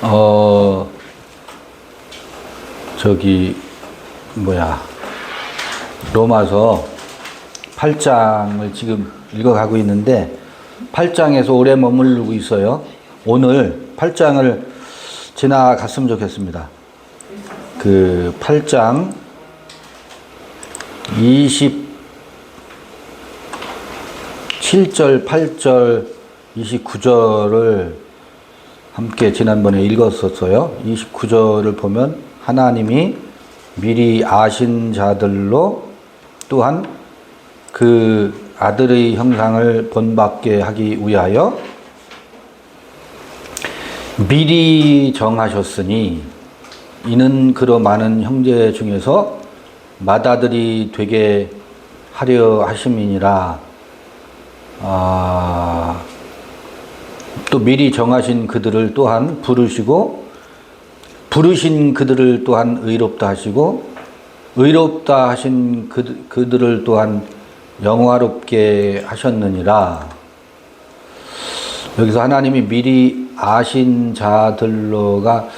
어, 저기, 로마서 8장을 지금 읽어가고 있는데, 8장에서 오래 머무르고 있어요. 오늘 8장을 지나갔으면 좋겠습니다. 그 8장 27절, 8절, 29절을 함께 지난번에 읽었었어요. 29절을 보면 하나님이 미리 아신 자들로 또한 그 아들의 형상을 본받게 하기 위하여 미리 정하셨으니 이는 그로 많은 형제 중에서 맏아들이 되게 하려 하심이니라. 또 미리 정하신 그들을 또한 부르시고 부르신 그들을 또한 의롭다 하시고 의롭다 하신 그들을 또한 영화롭게 하셨느니라. 여기서 하나님이 미리 아신 자들로가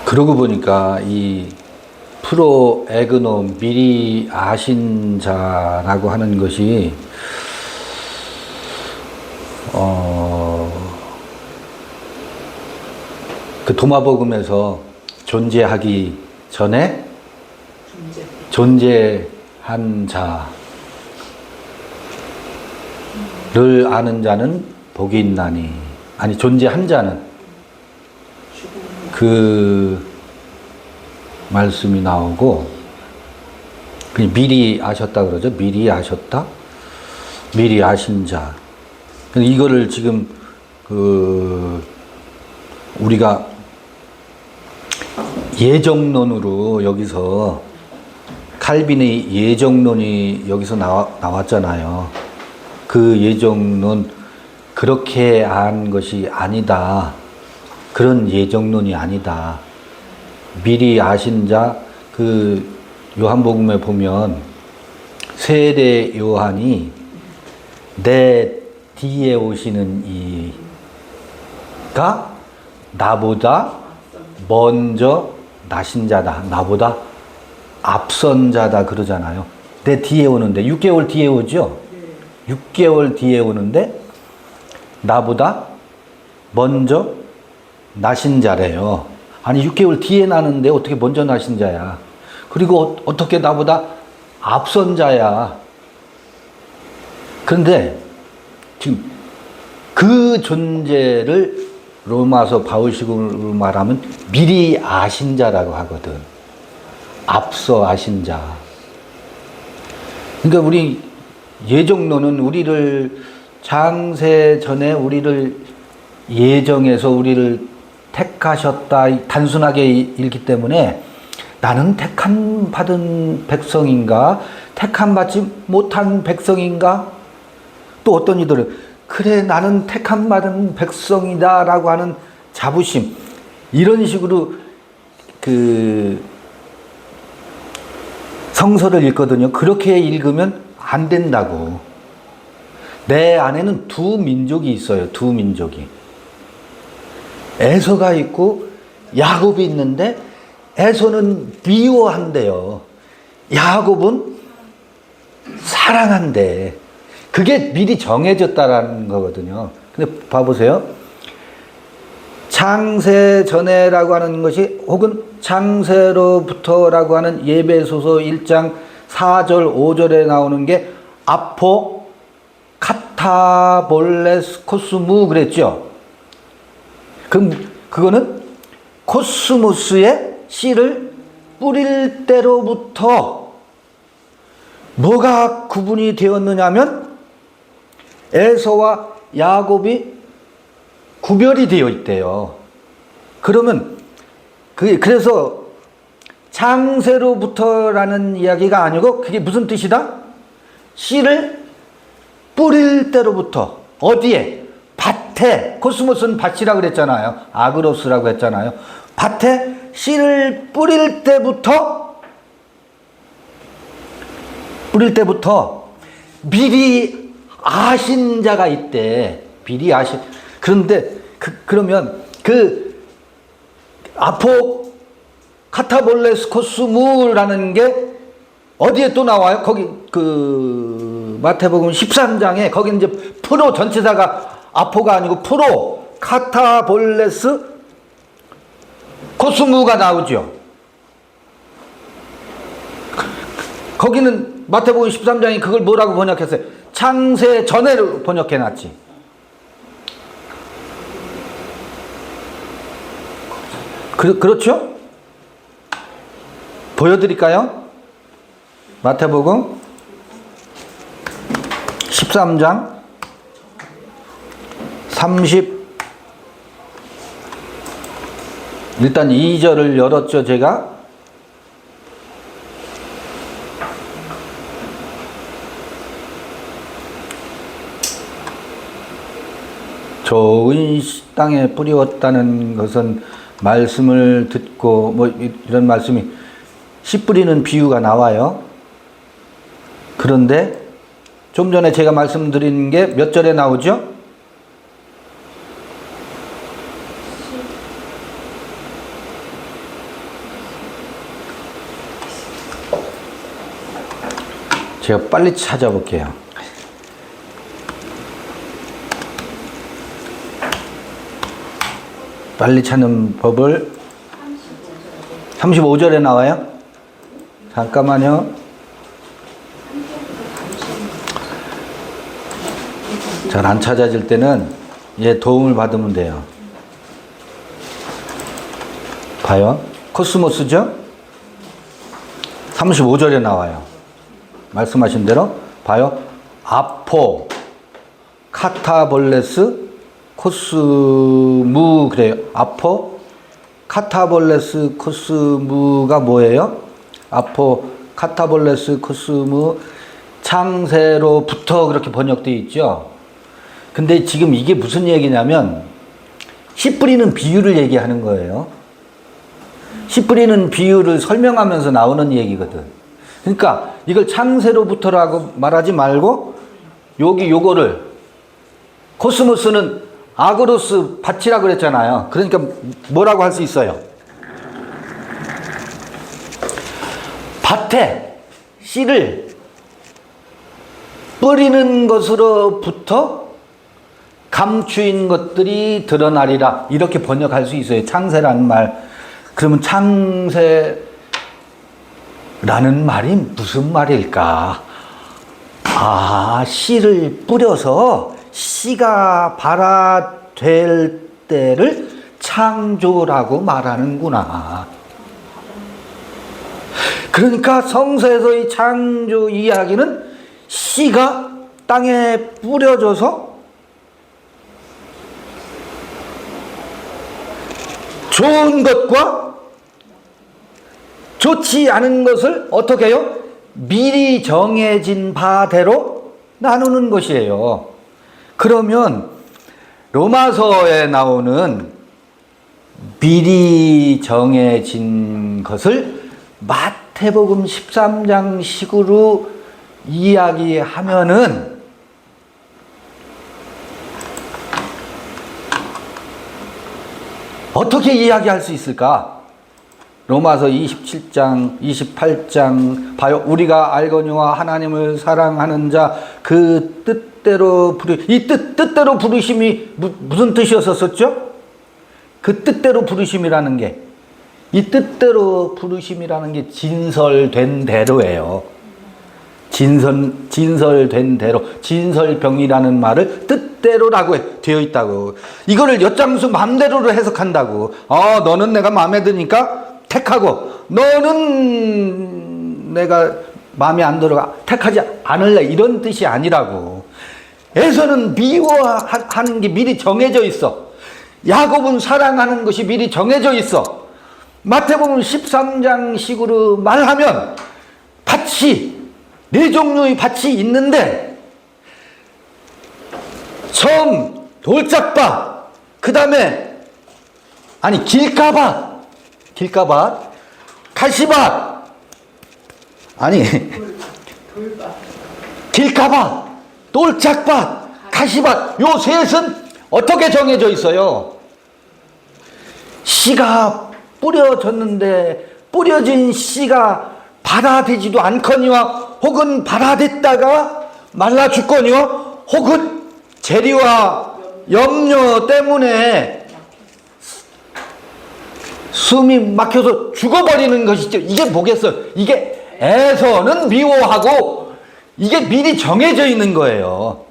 그러고 보니까 이 프로에그노 미리 아신 자라고 하는 것이 그 도마복음에서 존재하기 전에 존재한 자를 아는 자는 복이 있나니, 아니 존재한 자는 그 말씀이 나오고 미리 아셨다 그러죠. 미리 아셨다, 미리 아신 자. 이거를 지금 우리가 예정론으로 여기서 칼빈의 예정론이 여기서 나왔잖아요. 그 예정론 그렇게 안 것이 아니다. 그런 예정론이 아니다. 미리 아신 자, 그 요한복음에 보면 세례 요한이 내 뒤에 오시는 이가 나보다 먼저 나신 자다. 나보다 앞선 자다 그러잖아요. 내 뒤에 오는데 6개월 뒤에 오죠. 6개월 뒤에 오는데 나보다 먼저 나신 자래요. 아니 6개월 뒤에 나는데 어떻게 먼저 나신 자야. 그리고 어떻게 나보다 앞선 자야. 그런데 지금 그 존재를 로마서 바울식으로 말하면 미리 아신 자라고 하거든. 앞서 아신 자. 그러니까 우리 예정론은 우리를 창세 전에 우리를 예정해서 우리를 택하셨다 단순하게 읽기 때문에 나는 택함 받은 백성인가? 택함 받지 못한 백성인가? 또 어떤 이들은 그래 나는 택함 받은 백성이다 라고 하는 자부심, 이런 식으로 그 성서를 읽거든요. 그렇게 읽으면 안 된다고. 내 안에는 두 민족이 있어요. 두 민족이. 에서가 있고 야곱이 있는데 에서는 미워한대요. 야곱은 사랑한대. 그게 미리 정해졌다라는 거거든요. 근데 봐보세요. 창세 전에라고 하는 것이 혹은 창세로부터라고 하는 예배소서 1장 4절 5절에 나오는 게 아포 카타볼레스 코스무 그랬죠. 그럼 그거는 코스모스의 씨를 뿌릴 때로부터 뭐가 구분이 되었느냐면 에서와 야곱이 구별이 되어 있대요. 그러면 그래서 창세로부터라는 이야기가 아니고 그게 무슨 뜻이다? 씨를 뿌릴 때로부터. 어디에? 밭에. 코스모스는 밭이라고 그랬잖아요. 아그로스라고 했잖아요. 밭에 씨를 뿌릴 때부터 미리 아신 자가 있대. 미리 아신. 그런데 그러면 카타볼레스코스무라는 게 어디에 또 나와요? 거기 마태복음 13장에 거기 이제 프로 전치사가 아포가 아니고 프로 카타볼레스 코스무가 나오죠. 거기는 마태복음 13장이 그걸 뭐라고 번역했어요? 창세 전에로 번역해놨지. 그렇죠? 보여드릴까요? 마태복음 13장 일단 2절을 열었죠, 제가. 좋은 땅에 뿌리웠다는 것은 말씀을 듣고 뭐 이런 말씀이 씨 뿌리는 비유가 나와요. 그런데 좀 전에 제가 말씀드린 게 몇 절에 나오죠? 제가 빨리 찾아볼게요. 빨리 찾는 법을 35절에 나와요? 잠깐만요. 잘 안 찾아질 때는 얘 도움을 받으면 돼요. 봐요. 코스모스죠? 35절에 나와요. 말씀하신 대로 봐요. 아포, 카타볼레스, 코스무 그래요. 아포, 카타볼레스, 코스무가 뭐예요? 아포, 카타볼레스, 코스무, 창세로부터 그렇게 번역되어 있죠. 근데 지금 이게 무슨 얘기냐면 씨 뿌리는 비유를 얘기하는 거예요. 씨 뿌리는 비유를 설명하면서 나오는 얘기거든. 그러니까 이걸 창세로부터라고 말하지 말고 요거를 코스모스는 아그로스 밭이라고 그랬잖아요. 그러니까 뭐라고 할 수 있어요? 밭에 씨를 뿌리는 것으로부터 감추인 것들이 드러나리라. 이렇게 번역할 수 있어요. 창세라는 말. 그러면 창세라는 말이 무슨 말일까? 아, 씨를 뿌려서 씨가 발화될 때를 창조라고 말하는구나. 그러니까 성서에서의 창조 이야기는 씨가 땅에 뿌려져서 좋은 것과 좋지 않은 것을 어떻게 해요? 미리 정해진 바대로 나누는 것이에요. 그러면 로마서에 나오는 미리 정해진 것을 마태복음 13장 식으로 이야기하면은 어떻게 이야기할 수 있을까? 로마서 27장, 28장 봐요. 우리가 알거니와 하나님을 사랑하는 자 그 뜻대로 이 뜻대로 부르심이 무슨 뜻이었었죠? 그 뜻대로 부르심이라는 게, 이 뜻대로 부르심이라는 게 진설된 대로예요. 진설된 대로, 진설병이라는 말을 뜻대로라고 되어 있다고. 이거를 엿장수 맘대로로 해석한다고. 너는 내가 마음에 드니까 택하고, 너는 내가 마음에 안 들어가 택하지 않을래, 이런 뜻이 아니라고. 에서는 미워하는 게 미리 정해져 있어. 야곱은 사랑하는 것이 미리 정해져 있어. 마태복음 13장 식으로 말하면 밭이 네 종류의 밭이 있는데, 섬, 돌짝밭, 그 다음에 길가밭, 가시밭, 길가밭, 똘짝밭, 가시밭, 요 셋은 어떻게 정해져 있어요? 씨가 뿌려졌는데 뿌려진 씨가 발아되지도 않거니와 혹은 발아됐다가 말라 죽거니와 혹은 재리와 염려 때문에 숨이 막혀서 죽어버리는 것이죠. 이게 뭐겠어요? 이게 에서는 미워하고 이게 미리 정해져 있는 거예요.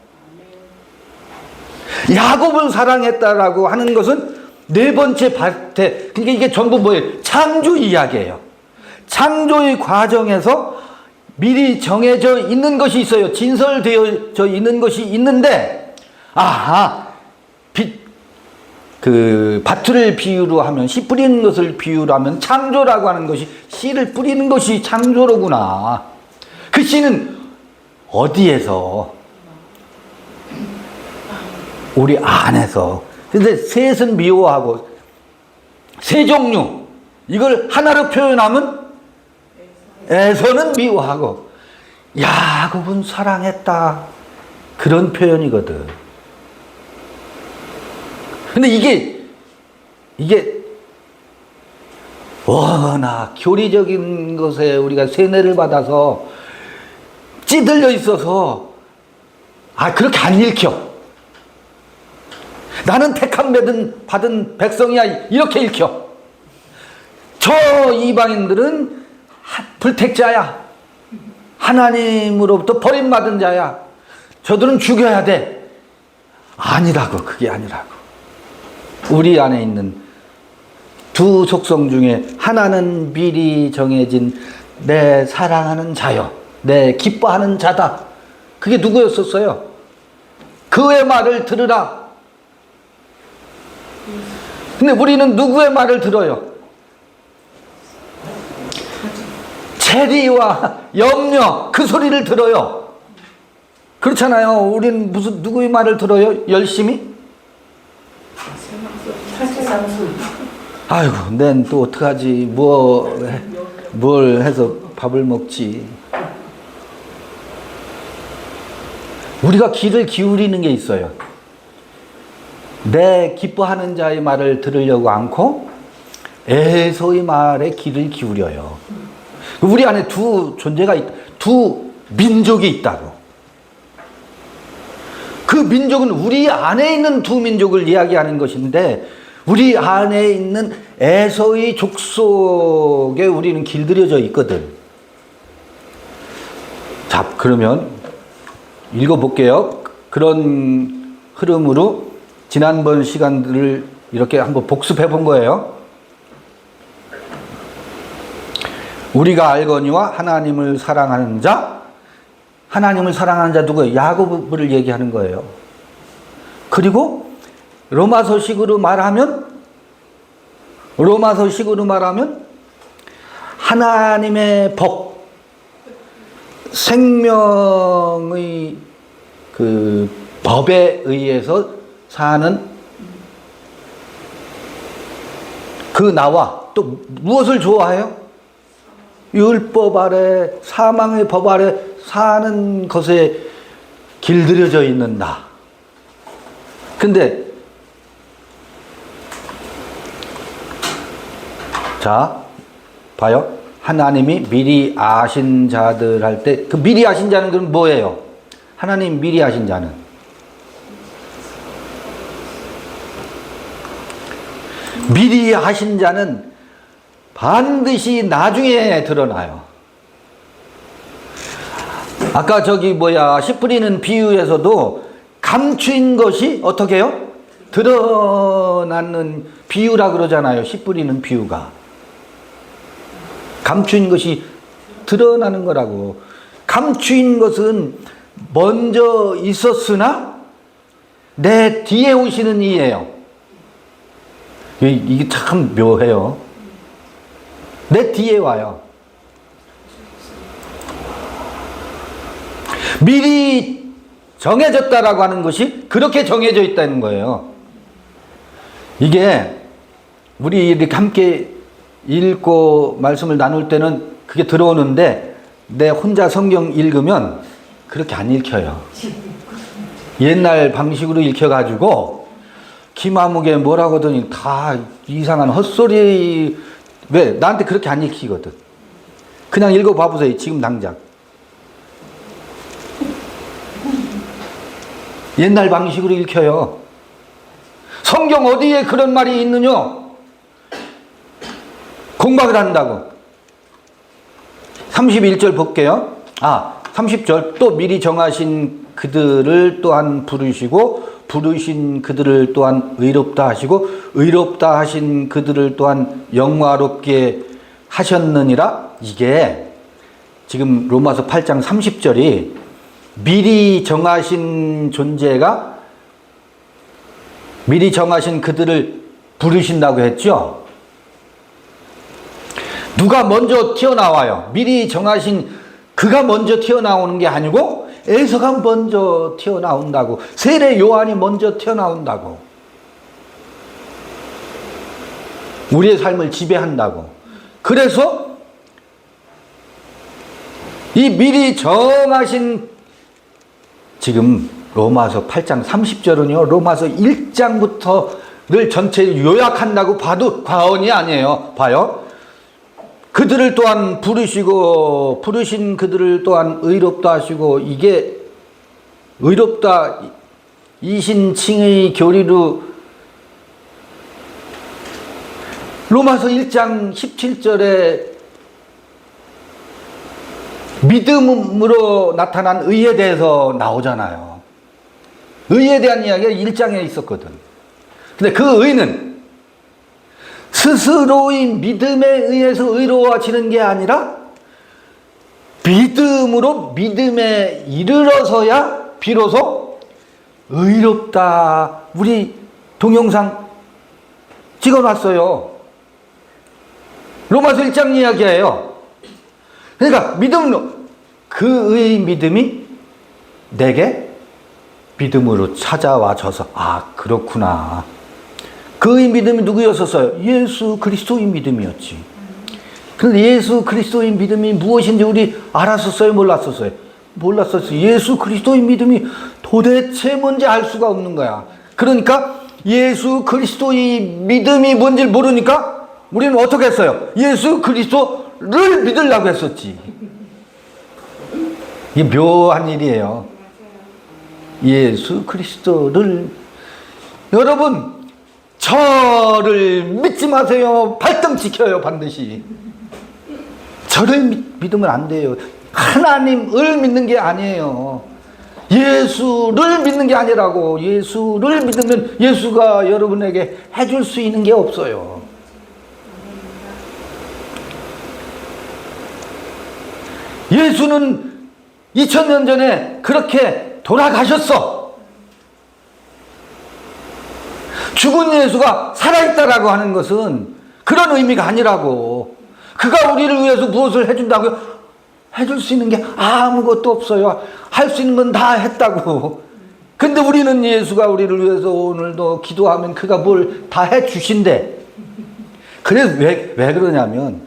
야곱을 사랑했다라고 하는 것은 네 번째 밭에, 그러니까 이게 전부 뭐예요? 창조 이야기예요. 창조의 과정에서 미리 정해져 있는 것이 있어요. 진설되어져 있는 것이 있는데, 밭을 비유로 하면, 씨 뿌리는 것을 비유로 하면 창조라고 하는 것이, 씨를 뿌리는 것이 창조로구나. 그 씨는 어디에서? 우리 안에서. 근데 셋은 미워하고, 세 종류, 이걸 하나로 표현하면 에서는 미워하고 야곱은 사랑했다, 그런 표현이거든. 근데 이게 워낙 교리적인 것에 우리가 세뇌를 받아서 찌들려 있어서 그렇게 안 읽혀. 나는 택함 받은 백성이야, 이렇게 읽혀. 저 이방인들은 불택자야, 하나님으로부터 버림받은 자야, 저들은 죽여야 돼. 아니라고. 그게 아니라고. 우리 안에 있는 두 속성 중에 하나는 미리 정해진 내 사랑하는 자여, 내 기뻐하는 자다. 그게 누구였었어요? 그의 말을 들으라. 근데 우리는 누구의 말을 들어요? 재리와 염려, 그 소리를 들어요. 그렇잖아요. 우리는 무슨 누구의 말을 들어요? 열심히? 아이고, 난 또 어떡하지? 뭘 해서 밥을 먹지? 우리가 귀를 기울이는 게 있어요. 내 기뻐하는 자의 말을 들으려고 않고 에서의 말에 귀를 기울여요. 우리 안에 두 존재가 있다. 두 민족이 있다고. 그 민족은 우리 안에 있는 두 민족을 이야기하는 것인데, 우리 안에 있는 에서의 족속에 우리는 길들여져 있거든. 자, 그러면 읽어볼게요. 그런 흐름으로 지난번 시간들을 이렇게 한번 복습해 본 거예요. 우리가 알거니와 하나님을 사랑하는 자, 하나님을 사랑하는 자 누구예요? 야곱을 얘기하는 거예요. 그리고 로마서식으로 말하면 하나님의 법, 생명의 그 법에 의해서 사는 그 나와 또 무엇을 좋아해요? 율법 아래, 사망의 법 아래 사는 것에 길들여져 있는 나. 근데 자, 봐요. 하나님이 미리 아신 자들 할 때, 그 미리 아신 자는 그럼 뭐예요? 하나님 미리 아신 자는 미리 아신 자는 반드시 나중에 드러나요. 아까 씨 뿌리는 비유에서도 감추인 것이 어떻게 해요? 드러나는 비유라 그러잖아요. 씨 뿌리는 비유가. 감추인 것이 드러나는 거라고. 감추인 것은 먼저 있었으나 내 뒤에 오시는 이예요. 이게 참 묘해요. 내 뒤에 와요. 미리 정해졌다라고 하는 것이 그렇게 정해져 있다는 거예요. 이게 우리 이렇게 함께 읽고 말씀을 나눌 때는 그게 들어오는데 내 혼자 성경 읽으면 그렇게 안 읽혀요. 옛날 방식으로 읽혀가지고 김아무개 뭐라고 하더니 다 이상한 헛소리. 왜? 나한테 그렇게 안 읽히거든. 그냥 읽어봐 보세요. 지금 당장. 옛날 방식으로 읽혀요. 성경 어디에 그런 말이 있느냐? 공박을 한다고. 31절 볼게요. 30절. 또 미리 정하신 그들을 또한 부르시고 부르신 그들을 또한 의롭다 하시고 의롭다 하신 그들을 또한 영화롭게 하셨느니라. 이게 지금 로마서 8장 30절이 미리 정하신 존재가 미리 정하신 그들을 부르신다고 했죠. 누가 먼저 튀어나와요? 미리 정하신 그가 먼저 튀어나오는 게 아니고 에서가 먼저 튀어나온다고. 세례 요한이 먼저 튀어나온다고. 우리의 삶을 지배한다고. 그래서 이 미리 정하신, 지금 로마서 8장 30절은요 로마서 1장부터를 전체 요약한다고 봐도 과언이 아니에요. 봐요. 그들을 또한 부르시고 부르신 그들을 또한 의롭다 하시고, 이게 의롭다 이신칭의 교리로 로마서 1장 17절에 믿음으로 나타난 의에 대해서 나오잖아요. 의에 대한 이야기가 1장에 있었거든. 근데 그 의는 스스로의 믿음에 의해서 의로워지는 게 아니라 믿음으로 믿음에 이르러서야 비로소 의롭다. 우리 동영상 찍어놨어요. 로마서 1장 이야기예요. 그러니까 믿음으로, 그의 믿음이 내게 믿음으로 찾아와져서 그렇구나. 그의 믿음이 누구였었어요? 예수 그리스도의 믿음이었지. 그런데 예수 그리스도의 믿음이 무엇인지 우리 알았었어요? 몰랐었어요? 몰랐었어요. 예수 그리스도의 믿음이 도대체 뭔지 알 수가 없는 거야. 그러니까 예수 그리스도의 믿음이 뭔지 모르니까 우리는 어떻게 했어요? 예수 그리스도를 믿으려고 했었지. 이게 묘한 일이에요. 예수 그리스도를. 여러분, 저를 믿지 마세요. 발등 지켜요, 반드시. 저를 믿으면 안 돼요. 하나님을 믿는 게 아니에요. 예수를 믿는 게 아니라고. 예수를 믿으면 예수가 여러분에게 해줄 수 있는 게 없어요. 예수는 2000년 전에 그렇게 돌아가셨어. 죽은 예수가 살아있다라고 하는 것은 그런 의미가 아니라고. 그가 우리를 위해서 무엇을 해준다고요? 해줄 수 있는 게 아무것도 없어요. 할 수 있는 건 다 했다고. 근데 우리는 예수가 우리를 위해서 오늘도 기도하면 그가 뭘 다 해주신대. 그래서 왜 그러냐면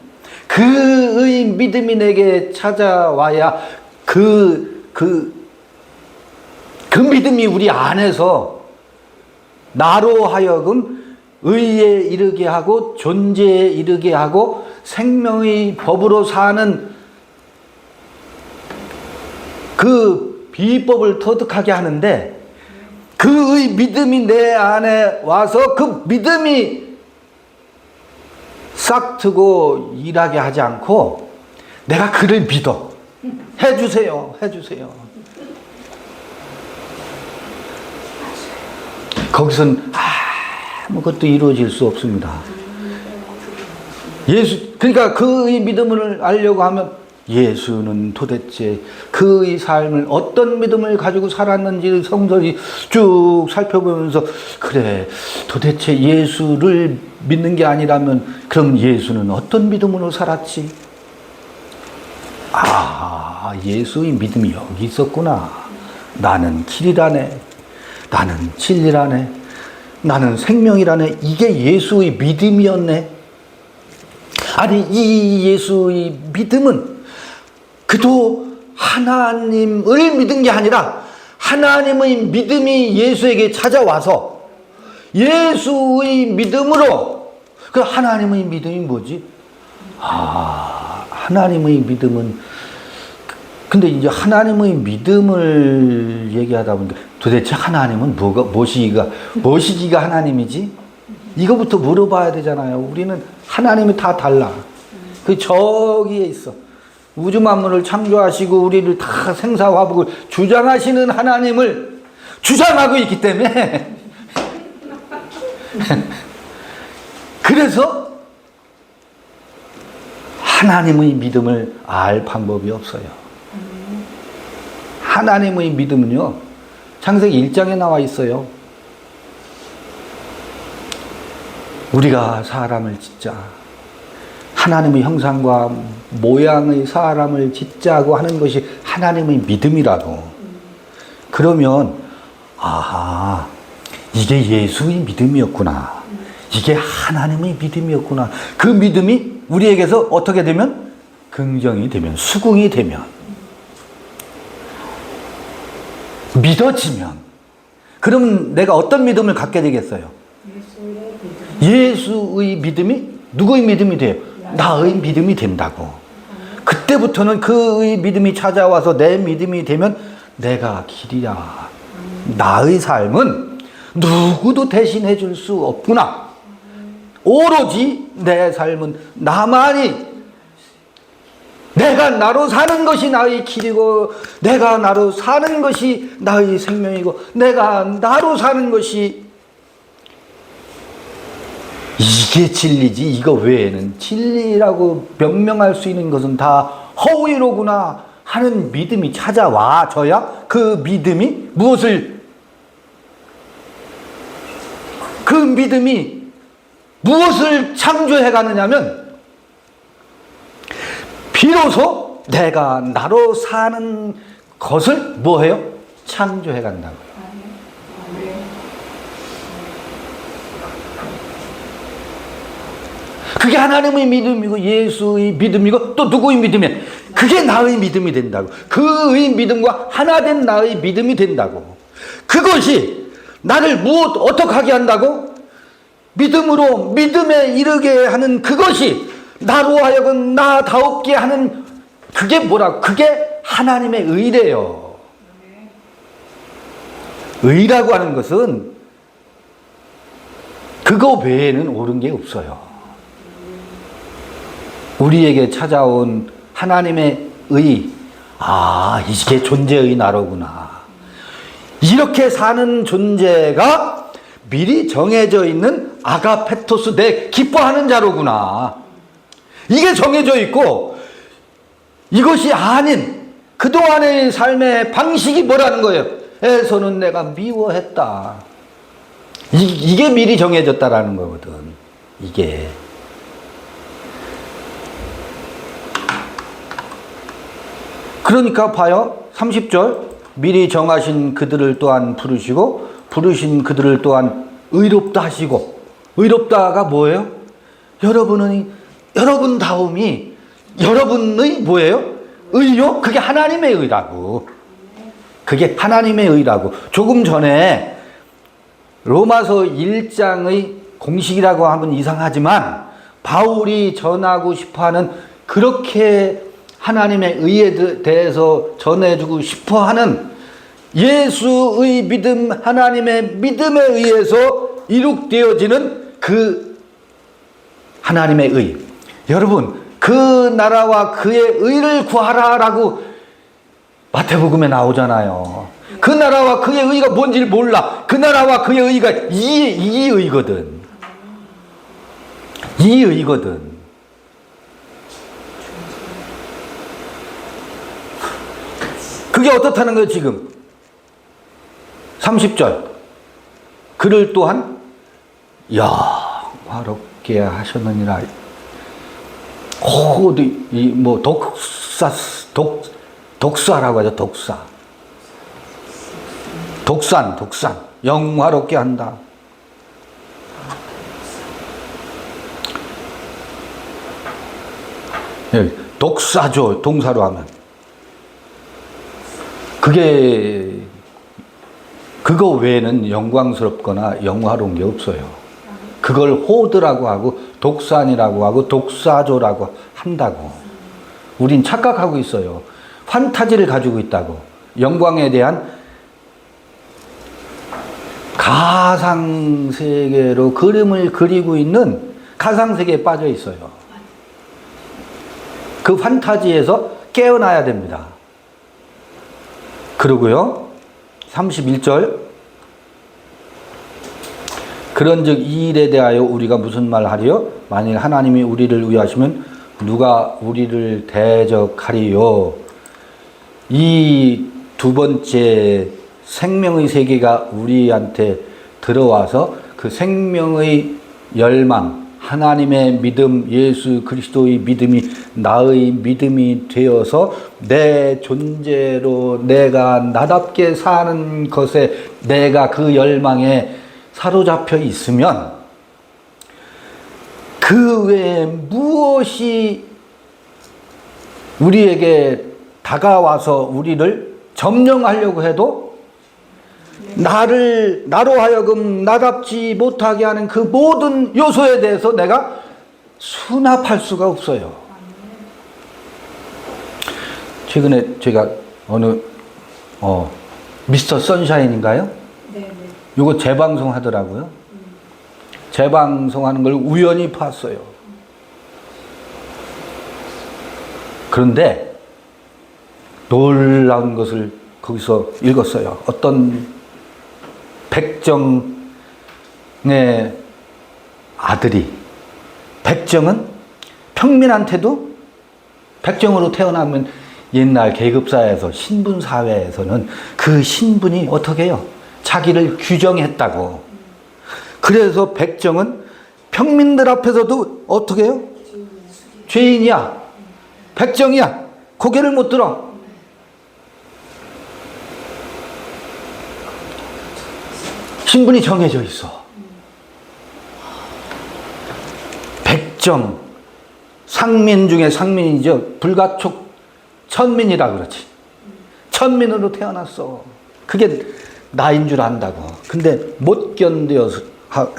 그의 믿음이 내게 찾아와야 그 믿음이 우리 안에서 나로 하여금 의에 이르게 하고 존재에 이르게 하고 생명의 법으로 사는 그 비법을 터득하게 하는데, 그의 믿음이 내 안에 와서 그 믿음이 싹 트고 일하게 하지 않고 내가 그를 믿어. 해주세요. 거기선 아무것도 이루어질 수 없습니다. 그러니까 그의 믿음을 알려고 하면 예수는 도대체 그의 삶을 어떤 믿음을 가지고 살았는지 성서를 쭉 살펴보면서, 그래, 도대체 예수를 믿는 게 아니라면 그럼 예수는 어떤 믿음으로 살았지? 예수의 믿음이 여기 있었구나. 나는 길이라네. 나는 진리라네. 나는 생명이라네. 이게 예수의 믿음이었네. 아니, 이 예수의 믿음은 그도 하나님을 믿은 게 아니라 하나님의 믿음이 예수에게 찾아와서 예수의 믿음으로, 그 하나님의 믿음이 뭐지? 하나님의 믿음은, 근데 이제 하나님의 믿음을 얘기하다 보니까 도대체 하나님은 무엇이기가 하나님이지? 이거부터 물어봐야 되잖아요. 우리는 하나님이 다 달라. 그 저기에 있어. 우주 만물을 창조하시고 우리를 다 생사화복을 주장하시는 하나님을 주장하고 있기 때문에 그래서 하나님의 믿음을 알 방법이 없어요. 하나님의 믿음은요, 창세기 1장에 나와 있어요. 우리가 사람을 짓자, 하나님의 형상과 모양의 사람을 짓자고 하는 것이 하나님의 믿음이라고. 그러면 이게 예수의 믿음이었구나, 이게 하나님의 믿음이었구나. 그 믿음이 우리에게서 어떻게 되면? 긍정이 되면, 수긍이 되면, 믿어지면, 그러면 내가 어떤 믿음을 갖게 되겠어요? 예수의 믿음이 누구의 믿음이 돼요? 나의 믿음이 된다고. 그때부터는 그의 믿음이 찾아와서 내 믿음이 되면 내가 길이야. 나의 삶은 누구도 대신해 줄 수 없구나. 오로지 내 삶은 나만이, 내가 나로 사는 것이 나의 길이고, 내가 나로 사는 것이 나의 생명이고, 내가 나로 사는 것이 이게 진리지, 이거 외에는 진리라고 명명할 수 있는 것은 다 허위로구나 하는 믿음이 찾아와줘야 그 믿음이 무엇을 창조해 가느냐면, 비로소 내가 나로 사는 것을 뭐해요? 창조해 간다고요. 그게 하나님의 믿음이고 예수의 믿음이고 또 누구의 믿음이야? 그게 나의 믿음이 된다고. 그의 믿음과 하나 된 나의 믿음이 된다고. 그것이 나를 어떻게 하게 한다고? 믿음으로 믿음에 이르게 하는 그것이 나로 하여금 나다웁게 하는, 그게 뭐라고? 그게 하나님의 의래요. 의라고 하는 것은 그거 외에는 옳은 게 없어요. 우리에게 찾아온 하나님의 의, 이게 존재의 나로구나. 이렇게 사는 존재가 미리 정해져 있는 아가페토스, 내 기뻐하는 자로구나. 이게 정해져 있고, 이것이 아닌 그동안의 삶의 방식이 뭐라는 거예요? 에서는 내가 미워했다. 이게 미리 정해졌다라는 거거든. 이게. 그러니까 봐요. 30절. 미리 정하신 그들을 또한 부르시고, 부르신 그들을 또한 의롭다 하시고. 의롭다가 뭐예요? 여러분다움이 여러분의 뭐예요? 의요? 그게 하나님의 의라고. 그게 하나님의 의라고. 조금 전에 로마서 1장의 공식이라고 하면 이상하지만 바울이 전하고 싶어하는, 그렇게 하나님의 의에 대해서 전해주고 싶어하는 예수의 믿음, 하나님의 믿음에 의해서 이룩되어지는 그 하나님의 의. 여러분, 그 나라와 그의 의를 구하라라고 마태복음에 나오잖아요. 그 나라와 그의 의가 뭔지를 몰라. 그 나라와 그의 의가 이 의거든. 이 의거든. 그게 어떻다는 거예요, 지금? 30절. 그를 또한 영화롭게 하셨느니라. 독사라고 하죠, 독사. 독산. 영화롭게 한다. 독사죠, 동사로 하면. 그게 그거 외에는 영광스럽거나 영화로운 게 없어요. 그걸 호드라고 하고 독산이라고 하고 독사조라고 한다고. 우린 착각하고 있어요. 판타지를 가지고 있다고. 영광에 대한 가상세계로 그림을 그리고 있는 가상세계에 빠져 있어요. 그 판타지에서 깨어나야 됩니다. 그러고요. 31절. 그런즉 이 일에 대하여 우리가 무슨 말 하리요? 만일 하나님이 우리를 위하시면 누가 우리를 대적하리요? 이 두 번째 생명의 세계가 우리한테 들어와서 그 생명의 열망, 하나님의 믿음, 예수 그리스도의 믿음이 나의 믿음이 되어서 내 존재로 내가 나답게 사는 것에 내가 그 열망에 사로잡혀 있으면 그 외에 무엇이 우리에게 다가와서 우리를 점령하려고 해도 나로 하여금 나답지 못하게 하는 그 모든 요소에 대해서 내가 수납할 수가 없어요. 최근에 제가 어느 미스터 선샤인인가요? 네. 이거 재방송 하더라고요. 재방송하는 걸 우연히 봤어요. 그런데 놀라운 것을 거기서 읽었어요. 어떤 백정의 아들이, 백정은 평민한테도 백정으로 태어나면 옛날 계급사회에서 신분사회에서는 그 신분이 어떻게 해요? 자기를 규정했다고. 그래서 백정은 평민들 앞에서도 어떻게 해요? 죄인이야. 백정이야. 고개를 못 들어. 신분이 정해져 있어. 백정, 상민 중에 상민이죠. 불가촉 천민이라 그러지. 천민으로 태어났어. 그게 나인 줄 안다고. 근데 못 견뎌서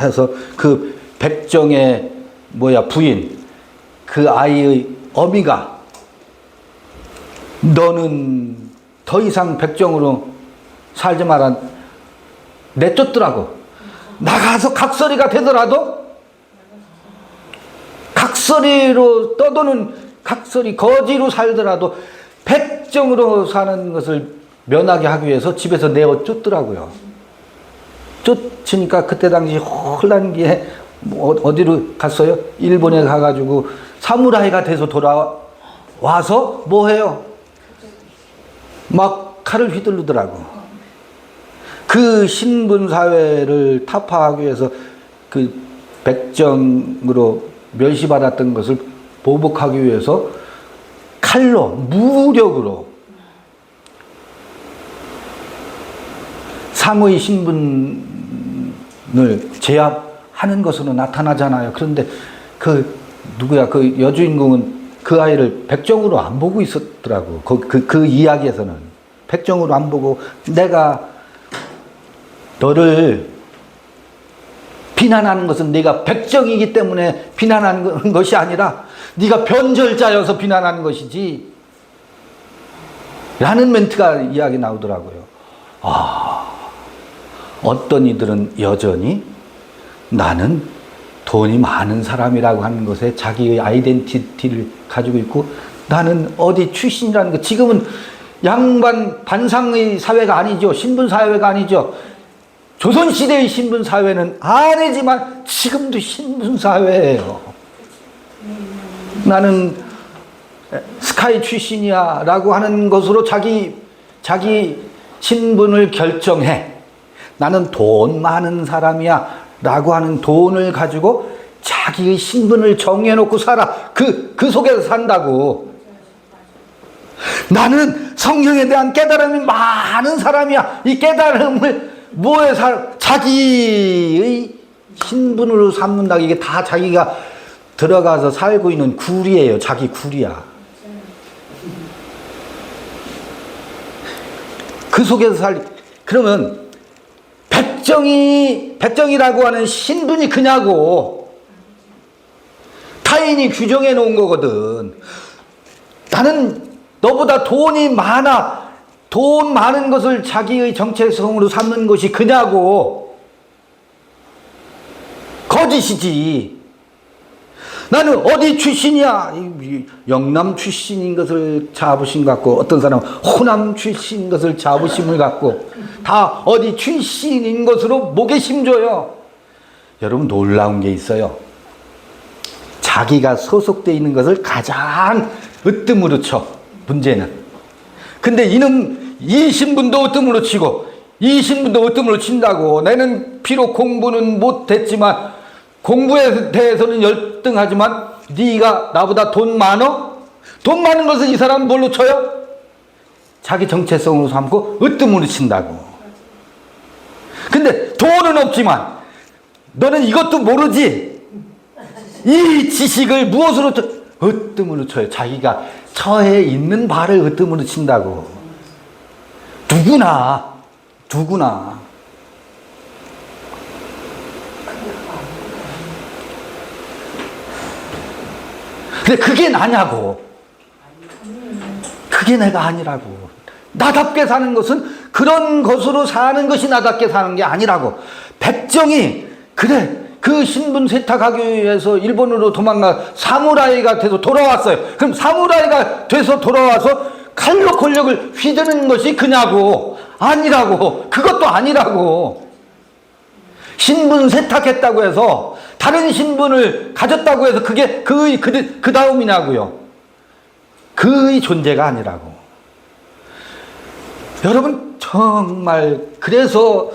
해서 그 백정의 부인, 그 아이의 어미가 너는 더 이상 백정으로 살지 마라. 내쫓더라고. 나가서 각설이가 되더라도 각설이로 떠도는 각설이 거지로 살더라도 백정으로 사는 것을 면하게 하기 위해서 집에서 내어 쫓더라고요. 쫓으니까 그때 당시 혼란기에 어디로 갔어요? 일본에 가가지고 사무라이가 돼서 돌아와서 뭐 해요? 막 칼을 휘두르더라고. 그 신분사회를 타파하기 위해서 그 백정으로 멸시받았던 것을 보복하기 위해서 칼로, 무력으로 상의 신분을 제압하는 것으로 나타나잖아요. 그런데 그 여주인공은 그 아이를 백정으로 안 보고 있었더라고. 그 이야기에서는 백정으로 안 보고 내가 너를 비난하는 것은 내가 백정이기 때문에 비난하는 것이 아니라 네가 변절자여서 비난하는 것이지 라는 멘트가 이야기 나오더라고요. 어떤 이들은 여전히 나는 돈이 많은 사람이라고 하는 것에 자기의 아이덴티티를 가지고 있고 나는 어디 출신이라는 것, 지금은 양반 반상의 사회가 아니죠. 신분사회가 아니죠. 조선시대의 신분사회는 아니지만 지금도 신분사회예요. 나는 스카이 출신이야 라고 하는 것으로 자기 신분을 결정해. 나는 돈 많은 사람이야 라고 하는 돈을 가지고 자기의 신분을 정해놓고 살아. 그 속에서 산다고. 나는 성경에 대한 깨달음이 많은 사람이야. 이 깨달음을 자기의 신분으로 삼는다. 이게 다 자기가 들어가서 살고 있는 구리예요. 자기 구리야. 그 속에서 그러면 백정이라고 하는 신분이 그냐고. 타인이 규정해 놓은 거거든. 나는 너보다 돈이 많아. 돈 많은 것을 자기의 정체성으로 삼는 것이 그냐고. 거짓이지. 나는 어디 출신이야? 영남 출신인 것을 자부심 갖고, 어떤 사람은 호남 출신인 것을 자부심을 갖고, 다 어디 출신인 것으로 목에심 줘요. 여러분, 놀라운 게 있어요. 자기가 소속되어 있는 것을 가장 으뜸으로 쳐, 문제는. 근데 이놈 이 신분도 으뜸으로 치고 이 신분도 으뜸으로 친다고. 나는 비록 공부는 못했지만, 공부에 대해서는 열등하지만 네가 나보다 돈 많어? 돈 많은 것을 이 사람은 뭘로 쳐요? 자기 정체성으로 삼고 으뜸으로 친다고. 근데 돈은 없지만 너는 이것도 모르지. 이 지식을 무엇으로 쳐? 으뜸으로 쳐요. 자기가 처해 있는 바를 으뜸으로 친다고. 누구나. 근데 그게 나냐고. 그게 내가 아니라고. 나답게 사는 것은 그런 것으로 사는 것이 나답게 사는 게 아니라고. 백정이 그래, 그 신분 세탁하기 위해서 일본으로 도망가 사무라이가 돼서 돌아왔어요. 그럼 사무라이가 돼서 돌아와서 칼로 권력을 휘두르는 것이 그냐고. 아니라고. 그것도 아니라고. 신분 세탁했다고 해서, 다른 신분을 가졌다고 해서 그게 그 다음이냐고요. 그의 존재가 아니라고. 여러분, 정말 그래서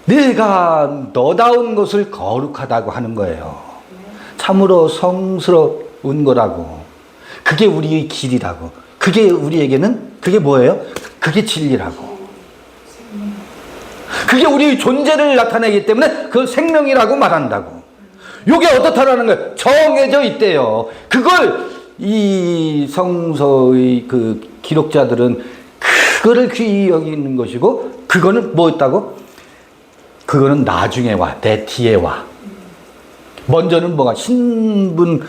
내가 너다운 것을 거룩하다고 하는 거예요. 참으로 성스러운 거라고. 그게 우리의 길이라고. 그게 우리에게는, 그게 뭐예요? 그게 진리라고. 그게 우리의 존재를 나타내기 때문에 그걸 생명이라고 말한다고. 이게 어떻다라는 거예요? 정해져 있대요. 그걸 이 성서의 그 기록자들은 그거를 귀히 여기는 것이고, 그거는 뭐였다고? 그거는 나중에 와. 내 뒤에 와. 먼저는 뭐가? 신분에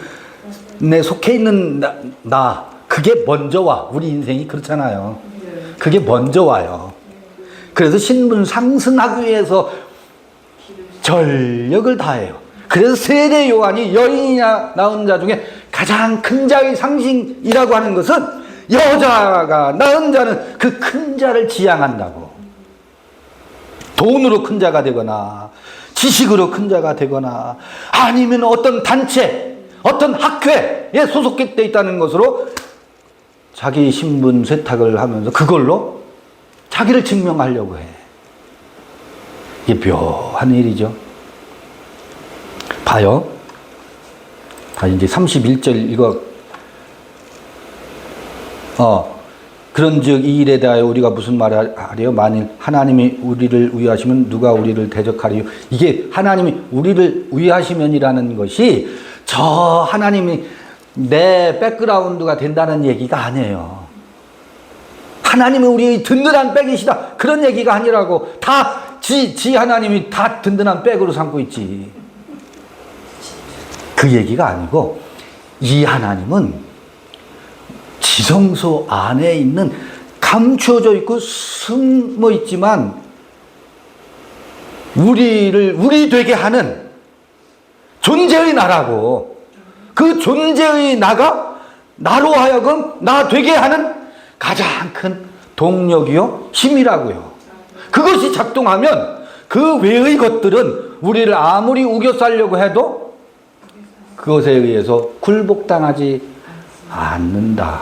속해 있는 나. 그게 먼저 와. 우리 인생이 그렇잖아요. 그게 먼저 와요. 그래서 신분 상승하기 위해서 전력을 다해요. 그래서 세례 요한이 여인이 낳은 자 중에 가장 큰 자의 상징이라고 하는 것은, 여자가 낳은 자는 그 큰 자를 지향한다고. 돈으로 큰 자가 되거나 지식으로 큰 자가 되거나 아니면 어떤 단체, 어떤 학회에 소속되어 있다는 것으로 자기 신분 세탁을 하면서 그걸로 자기를 증명하려고 해. 이게 묘한 일이죠. 봐요. 이제 31절 이거. 그런즉 이 일에 대하여 우리가 무슨 말을 하리요? 만일 하나님이 우리를 위하시면 누가 우리를 대적하리요? 이게 하나님이 우리를 위하시면이라는 것이 저 하나님이 내 백그라운드가 된다는 얘기가 아니에요. 하나님이 우리의 든든한 백이시다, 그런 얘기가 아니라고. 다 지 하나님이 다 든든한 백으로 삼고 있지. 그 얘기가 아니고, 이 하나님은 지성소 안에 있는, 감추어져 있고 숨어 있지만 우리 되게 하는 존재의 나라고. 그 존재의 나가 나로 하여금 나 되게 하는 가장 큰 동력이요, 힘이라고요. 그것이 작동하면 그 외의 것들은 우리를 아무리 우겨 살려고 해도 그것에 의해서 굴복당하지 않는다.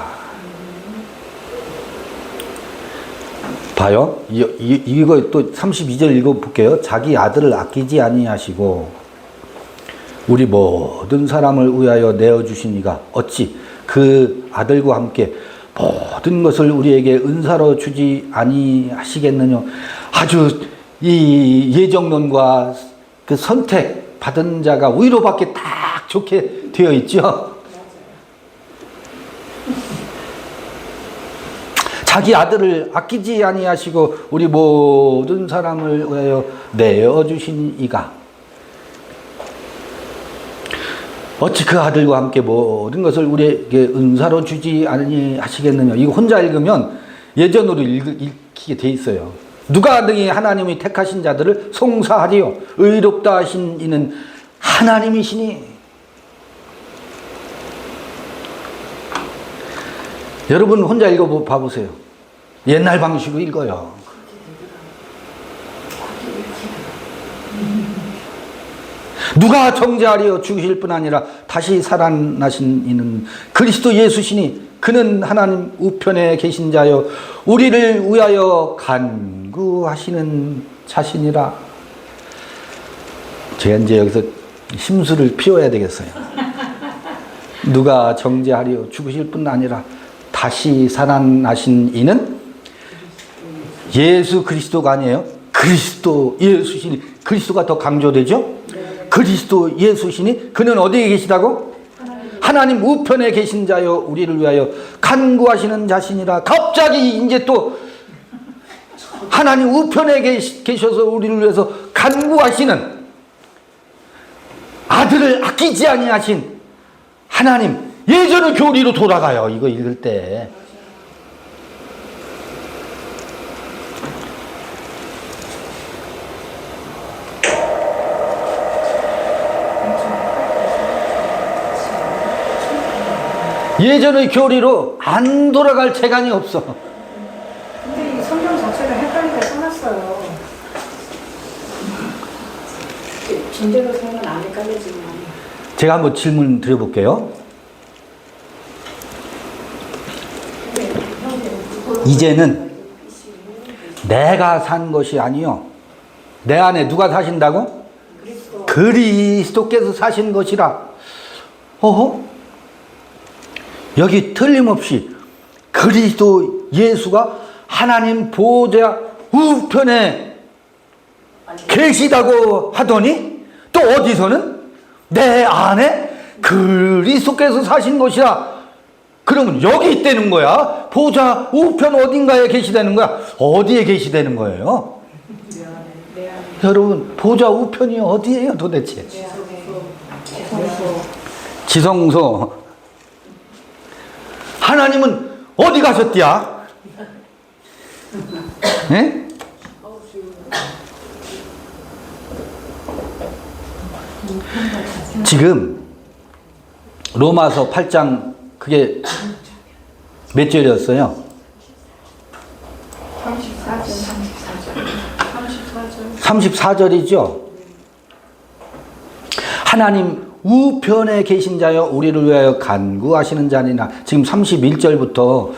봐요. 이거 또 32절 읽어볼게요. 자기 아들을 아끼지 아니하시고 우리 모든 사람을 위하여 내어주시니가 어찌 그 아들과 함께 모든 것을 우리에게 은사로 주지 아니하시겠느냐. 아주 이 예정론과 그 선택 받은 자가 위로받기 딱 좋게 되어 있죠. 자기 아들을 아끼지 아니하시고 우리 모든 사람을 위하여 내어주신 이가 어찌 그 아들과 함께 모든 것을 우리에게 은사로 주지 아니하시겠느냐. 이거 혼자 읽으면 예전으로 읽히게 돼 있어요. 누가 등이 하나님이 택하신 자들을 송사하리요 의롭다 하신 이는 하나님이시니. 여러분 혼자 읽어봐 보세요. 옛날 방식으로 읽어요. 누가 정죄하리요 죽으실 뿐 아니라 다시 살아나신 이는 그리스도 예수시니 그는 하나님 우편에 계신 자요 우리를 위하여 간구하시는 자신이라. 제가 이제 여기서 심술을 피워야 되겠어요. 누가 정죄하리요 죽으실 뿐 아니라 다시 살아나신 이는 예수 그리스도가 아니에요. 그리스도 예수시니. 그리스도가 더 강조되죠. 그리스도 예수시니 그는 어디에 계시다고? 하나님 우편에 계신 자요 우리를 위하여 간구하시는 자신이라. 갑자기 이제 또 하나님 우편에 계셔서 우리를 위해서 간구하시는, 아들을 아끼지 아니하신 하나님. 예전의 교리로 돌아가요. 이거 읽을 때. 예전의 교리로 안 돌아갈 재간이 없어. 근데 이 성경 자체가 헷갈리게 써놨어요. 전제로 세우면 안 헷갈리지만. 제가 한번 질문 드려볼게요. 이제는 내가 산 것이 아니요 내 안에 누가 사신다고? 그리스도께서 사신 것이라. 어허? 여기 틀림없이 그리스도 예수가 하나님 보좌 우편에 계시다고 하더니 또 어디서는 내 안에 그리스도께서 사신 것이라. 그러면 여기 있다는 거야. 보좌 우편 어딘가에 계시다는 거야. 어디에 계시다는 거예요? 내 안에. 여러분 보좌 우편이 어디예요 도대체? 지성소. 하나님은 어디 가셨디야? 네? 지금 로마서 8장 그게 몇 절이었어요? 34절이죠. 하나님 우편에 계신 자여 우리를 위하여 간구하시는 자니나. 지금 31절부터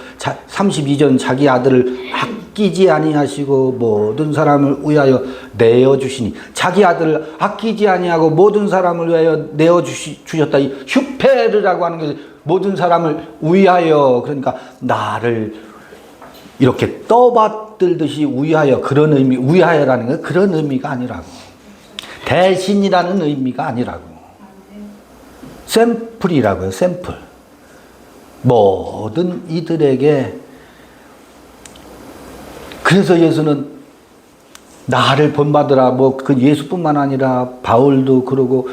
32절 자기 아들을 아끼지 아니하시고 모든 사람을 위하여 내어주시니. 자기 아들을 아끼지 아니하고 모든 사람을 위하여 내어주셨다. 이 휴페르라고 하는 게 모든 사람을 위하여, 그러니까 나를 이렇게 떠받들듯이 위하여, 그런 의미, 위하여라는 건 그런 의미가 아니라고. 대신이라는 의미가 아니라고. 샘플이라고요. 샘플. 모든 이들에게. 그래서 예수는 나를 본받으라. 뭐 그 예수뿐만 아니라 바울도 그러고,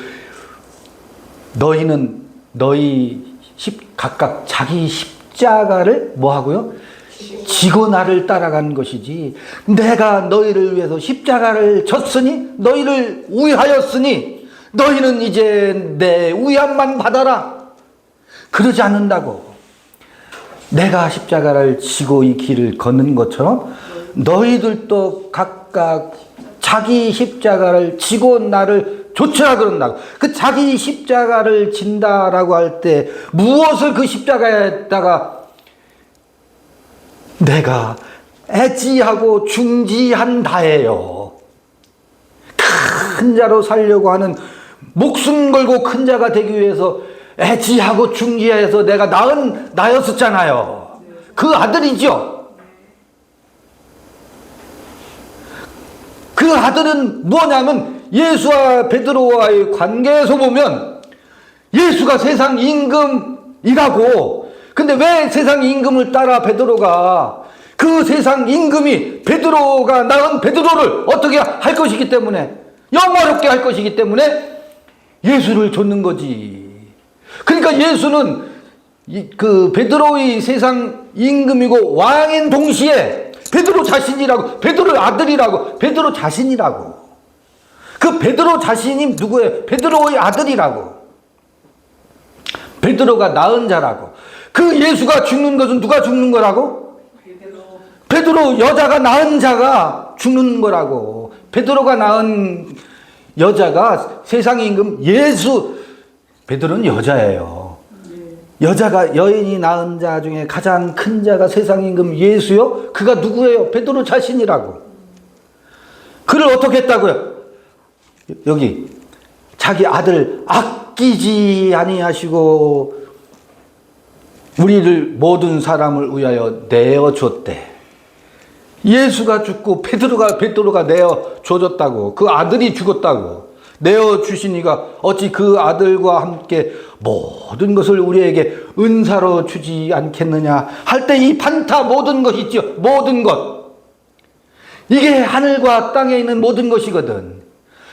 너희는 너희 각각 자기 십자가를 뭐 하고요? 지고 나를 따라간 것이지. 내가 너희를 위해서 십자가를 졌으니, 너희를 위하였으니 너희는 이제 내 위함만 받아라. 그러지 않는다고. 내가 십자가를 지고 이 길을 걷는 것처럼 너희들도 각각 자기 십자가를 지고 나를 좇으라 그런다고. 그 자기 십자가를 진다라고 할 때 무엇을 그 십자가에다가 내가 애지하고 중지한다예요. 큰 자로 살려고 하는, 목숨 걸고 큰 자가 되기 위해서 애지하고 중지해서 내가 낳은 나였었잖아요. 그 아들이죠. 그 아들은 뭐냐면 예수와 베드로와의 관계에서 보면 예수가 세상 임금이라고. 근데 왜 세상 임금을 따라 베드로가 그 그 세상 임금이 베드로가 낳은 베드로를 어떻게 할 것이기 때문에, 영화롭게 할 것이기 때문에 예수를 줬는 거지. 그러니까 예수는 그 베드로의 세상 임금이고 왕인 동시에 베드로 자신이라고, 베드로의 아들이라고, 베드로 자신이라고. 그 베드로 자신이 누구예요? 베드로의 아들이라고. 베드로가 낳은 자라고. 그 예수가 죽는 것은 누가 죽는 거라고? 베드로 여자가 낳은 자가 죽는 거라고. 베드로가 낳은 여자가 세상의 임금 예수. 베드로는 여자예요. 여자가, 여인이 낳은 자 중에 가장 큰 자가 세상의 임금 예수요? 그가 누구예요? 베드로 자신이라고. 그를 어떻게 했다고요? 여기 자기 아들 아끼지 아니하시고 우리를 모든 사람을 위하여 내어줬대. 예수가 죽고 베드로가 내어줘줬다고. 그 아들이 죽었다고. 내어주시니가 어찌 그 아들과 함께 모든 것을 우리에게 은사로 주지 않겠느냐 할 때 이 판타 모든 것 있죠. 모든 것. 이게 하늘과 땅에 있는 모든 것이거든.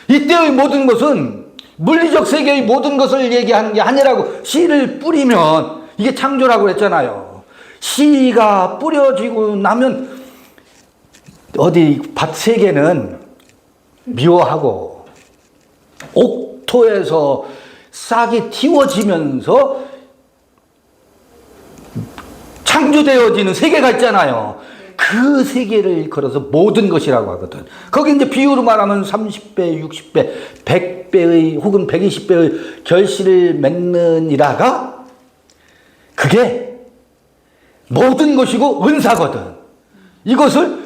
이때의 모든 것은 물리적 세계의 모든 것을 얘기하는 게 아니라고. 씨를 뿌리면 이게 창조라고 했잖아요. 씨가 뿌려지고 나면 어디 밭 세계는 미워하고 옥토에서 싹이 틔워지면서 창조되어지는 세계가 있잖아요. 그 세계를 걸어서 모든 것이라고 하거든. 거기 이제 비유로 말하면 30배, 60배, 100배의 혹은 120배의 결실을 맺는 이라가 그게 모든 것이고 은사거든. 이것을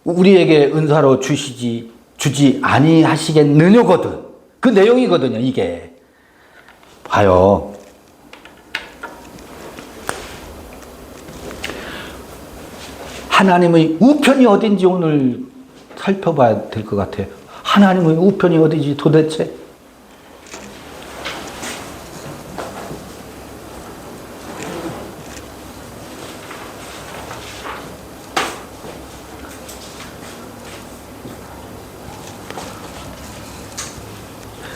우리에게 은사로 주지 아니하시겠느냐거든. 그 내용이거든요, 이게. 봐요. 하나님의 우편이 어딘지 오늘 살펴봐야 될 것 같아요. 하나님의 우편이 어디지 도대체?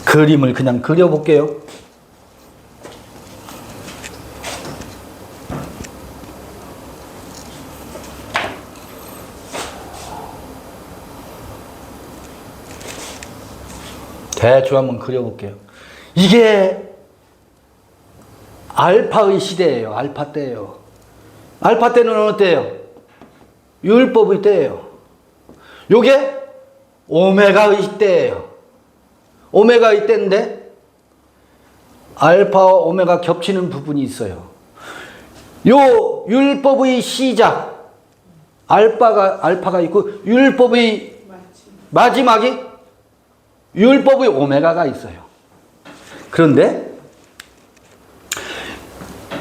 그림을 그냥 그려볼게요. 대충 한번 그려볼게요. 이게 알파의 시대예요. 알파 때예요. 알파 때는 어느 때예요? 율법의 때예요. 요게 오메가의 때예요. 오메가의 때인데 알파와 오메가 겹치는 부분이 있어요. 요 율법의 시작 알파가 있고 율법의 마지막이 율법의 오메가가 있어요. 그런데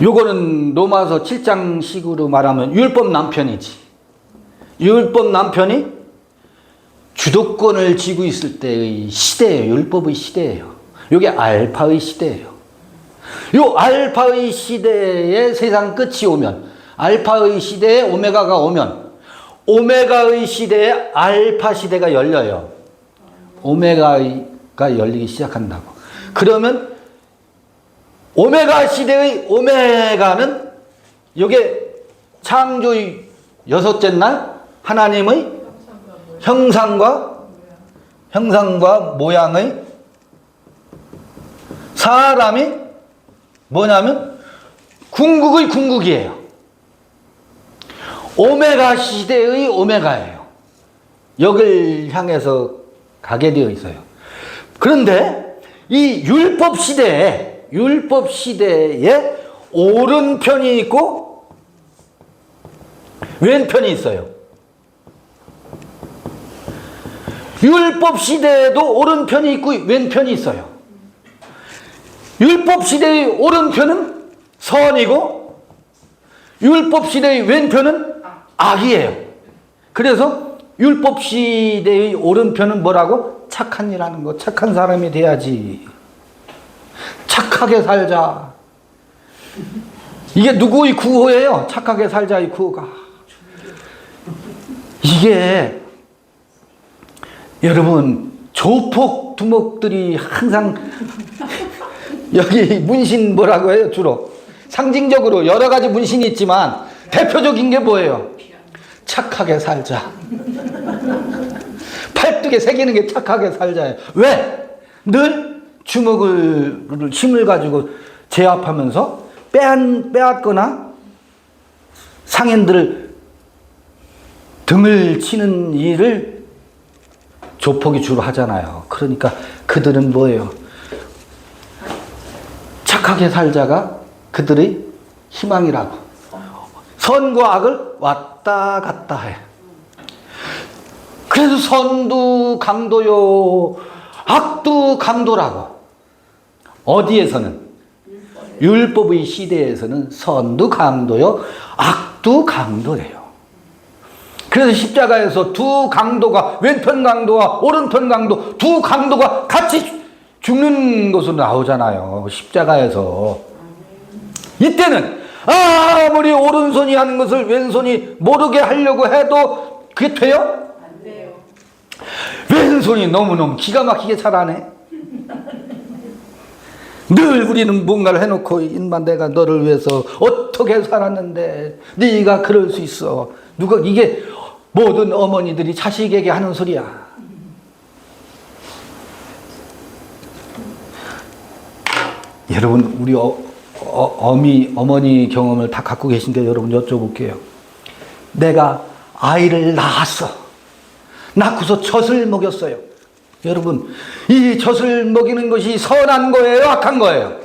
요거는 로마서 7장식으로 말하면 율법 남편이지. 율법 남편이 주도권을 쥐고 있을 때의 시대예요. 율법의 시대예요. 요게 알파의 시대예요. 요 알파의 시대에 세상 끝이 오면, 알파의 시대에 오메가가 오면, 오메가의 시대에 알파 시대가 열려요. 오메가가 열리기 시작한다고. 그러면 오메가 시대의 오메가는 요게 창조의 여섯째 날 하나님의 형상과 모양의 사람이 뭐냐면 궁극의 궁극이에요. 오메가 시대의 오메가예요. 여길 향해서 가게 되어 있어요. 그런데 이 율법 시대에 오른편이 있고 왼편이 있어요. 율법 시대에도 오른편이 있고 왼편이 있어요. 율법 시대의 오른편은 선이고 율법 시대의 왼편은 악이에요. 그래서 율법 시대의 오른편은 뭐라고? 착한 일 하는 거. 착한 사람이 돼야지. 착하게 살자. 이게 누구의 구호예요? 착하게 살자의 구호가. 이게 여러분 조폭 두목들이 항상 여기 문신 뭐라고 해요? 주로 상징적으로 여러 가지 문신이 있지만 대표적인 게 뭐예요? 착하게 살자. 팔뚝에 새기는 게 착하게 살자예요. 왜? 늘 주먹을 힘을 가지고 제압하면서 빼앗거나 상인들을 등을 치는 일을 조폭이 주로 하잖아요. 그러니까 그들은 뭐예요? 착하게 살자가 그들의 희망이라고. 선과 악을 왔다 갔다 해. 그래서 선도 강도요, 악도 강도라고. 어디에서는? 율법의 시대에서는 선도 강도요, 악도 강도래요. 그래서 십자가에서 두 강도가, 왼편 강도와 오른편 강도, 두 강도가 같이 죽는 것으로 나오잖아요. 십자가에서. 이때는 아무리 오른손이 하는 것을 왼손이 모르게 하려고 해도 그게 돼요? 안 돼요. 왼손이 너무너무 기가 막히게 잘하네. 늘 우리는 뭔가를 해놓고 인마 내가 너를 위해서 어떻게 살았는데 네가 그럴 수 있어. 누가 이게 모든 어머니들이 자식에게 하는 소리야. 여러분 우리 어머니 경험을 다 갖고 계신데 여러분 여쭤볼게요. 내가 아이를 낳았어. 낳고서 젖을 먹였어요. 여러분 이 젖을 먹이는 것이 선한 거예요? 악한 거예요?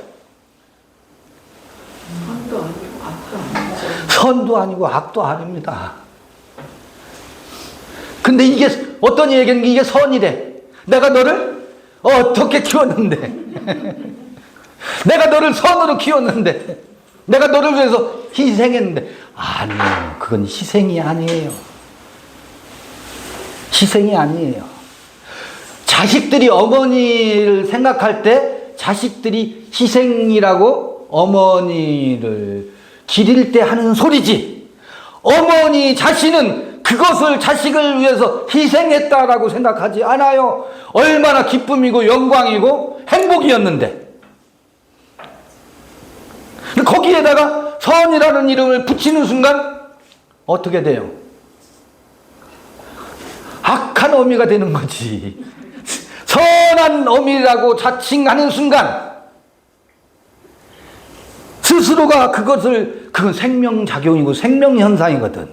선도 아니고 악도 아니죠. 선도 아니고 악도 아닙니다. 근데 이게 어떤 얘기는 이게 선이래. 내가 너를 어떻게 키웠는데 내가 너를 선으로 키웠는데 내가 너를 위해서 희생했는데 아니에요. 그건 희생이 아니에요. 희생이 아니에요. 자식들이 어머니를 생각할 때 자식들이 희생이라고 어머니를 기릴 때 하는 소리지, 어머니 자신은 그것을 자식을 위해서 희생했다라고 생각하지 않아요. 얼마나 기쁨이고 영광이고 행복이었는데. 거기에다가 선이라는 이름을 붙이는 순간 어떻게 돼요? 악한 어미가 되는 거지. 선한 어미라고 자칭하는 순간 스스로가 그건 생명작용이고 생명현상이거든.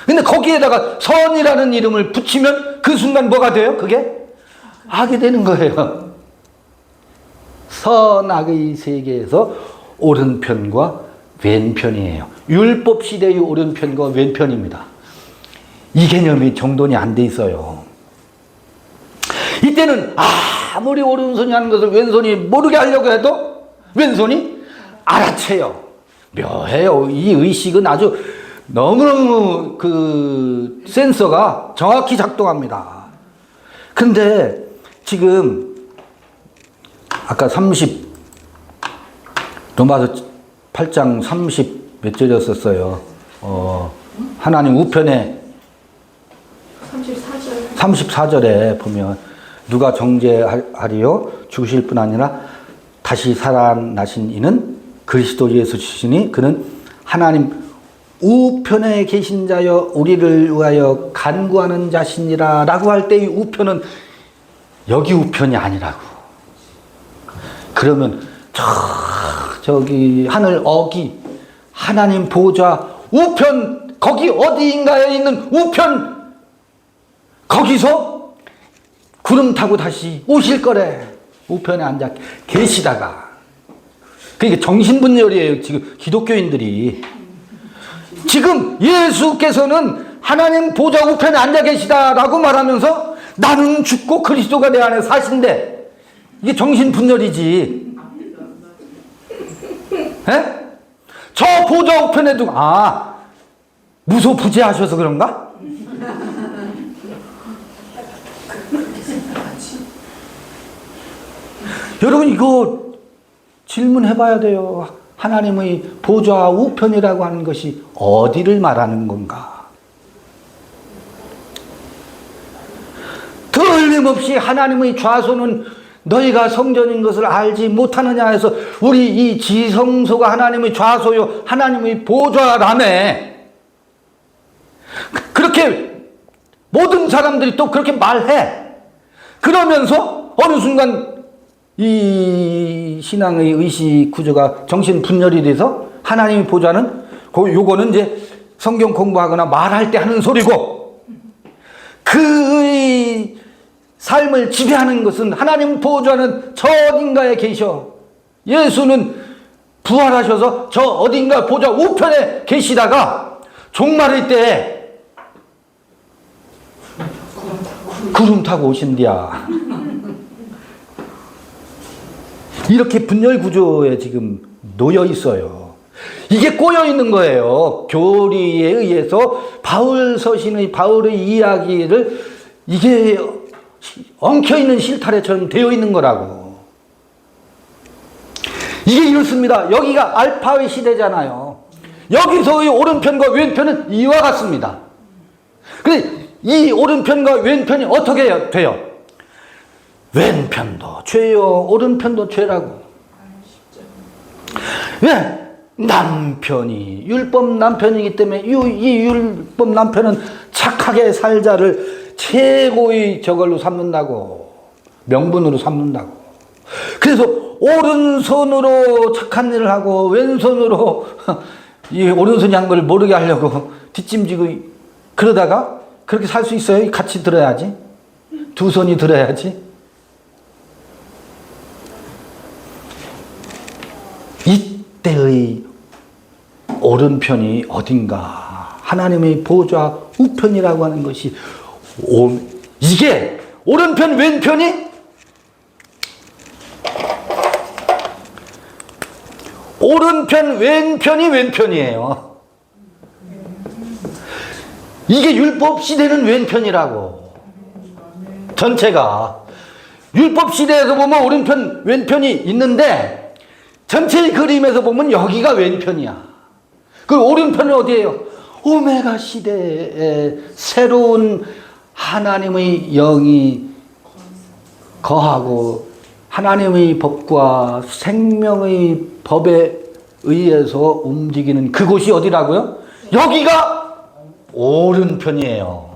근데 거기에다가 선이라는 이름을 붙이면 그 순간 뭐가 돼요? 그게 악이 되는 거예요. 선악의 세계에서 오른편과 왼편이에요. 율법 시대의 오른편과 왼편입니다. 이 개념이 정돈이 안 돼 있어요. 이때는 아무리 오른손이 하는 것을 왼손이 모르게 하려고 해도 왼손이 알아채요. 묘해요. 이 의식은 아주 너무너무 그 센서가 정확히 작동합니다. 근데 지금 아까 로마서 8장 30 몇 절이었었어요. 하나님 우편에 34절에 보면 누가 정죄하리요? 죽으실 뿐 아니라 다시 살아나신 이는 그리스도 예수시니 그는 하나님 우편에 계신 자여 우리를 위하여 간구하는 자신이라 라고 할 때 이 우편은 여기 우편이 아니라고. 그러면 저기 하늘 어기 하나님 보좌 우편 거기 어디인가에 있는 우편 거기서 구름 타고 다시 오실 거래. 우편에 앉아 계시다가. 그러니까 정신분열이에요. 지금 기독교인들이. 지금 예수께서는 하나님 보좌 우편에 앉아 계시다라고 말하면서 나는 죽고 그리스도가 내 안에 사신대. 이게 정신분열이지. 에? 저 보좌 우편에 두고 무소부재하셔서 그런가? 여러분 이거 질문해 봐야 돼요. 하나님의 보좌 우편이라고 하는 것이 어디를 말하는 건가? 틀림없이 하나님의 좌소는 너희가 성전인 것을 알지 못하느냐 해서 우리 이 지성소가 하나님의 좌소요 하나님의 보좌라네. 그렇게 모든 사람들이 또 그렇게 말해. 그러면서 어느 순간 이 신앙의 의식 구조가 정신 분열이 돼서 하나님의 보좌는 요거는 이제 성경 공부하거나 말할 때 하는 소리고, 그의 삶을 지배하는 것은 하나님 보좌는 저 어딘가에 계셔. 예수는 부활하셔서 저 어딘가 보좌 우편에 계시다가 종말의 때에 구름 타고 오신디야. 이렇게 분열 구조에 지금 놓여 있어요. 이게 꼬여 있는 거예요. 교리에 의해서 바울 서신의 바울의 이야기를 이게 엉켜 있는 실타래처럼 되어 있는 거라고. 이게 이렇습니다. 여기가 알파의 시대잖아요. 여기서의 오른편과 왼편은 이와 같습니다. 근데 이 오른편과 왼편이 어떻게 돼요? 왼편도 죄요, 오른편도 죄라고. 왜? 남편이 율법 남편이기 때문에 이 율법 남편은 착하게 살자를 최고의 저걸로 삼는다고, 명분으로 삼는다고. 그래서 오른손으로 착한 일을 하고 왼손으로 이 오른손이 한 걸 모르게 하려고 뒷짐지고 그러다가 그렇게 살 수 있어요? 같이 들어야지. 두 손이 들어야지. 이때의 오른편이 어딘가, 하나님의 보좌 우편이라고 하는 것이 이게 오른편 왼편이 오른편 왼편이 왼편이에요. 이게 율법 시대는 왼편이라고. 전체가 율법 시대에서 보면 오른편 왼편이 있는데 전체의 그림에서 보면 여기가 왼편이야. 그 오른편은 어디예요? 오메가 시대에 새로운 하나님의 영이 거하고 하나님의 법과 생명의 법에 의해서 움직이는 그곳이 어디라고요? 여기가 오른편이에요.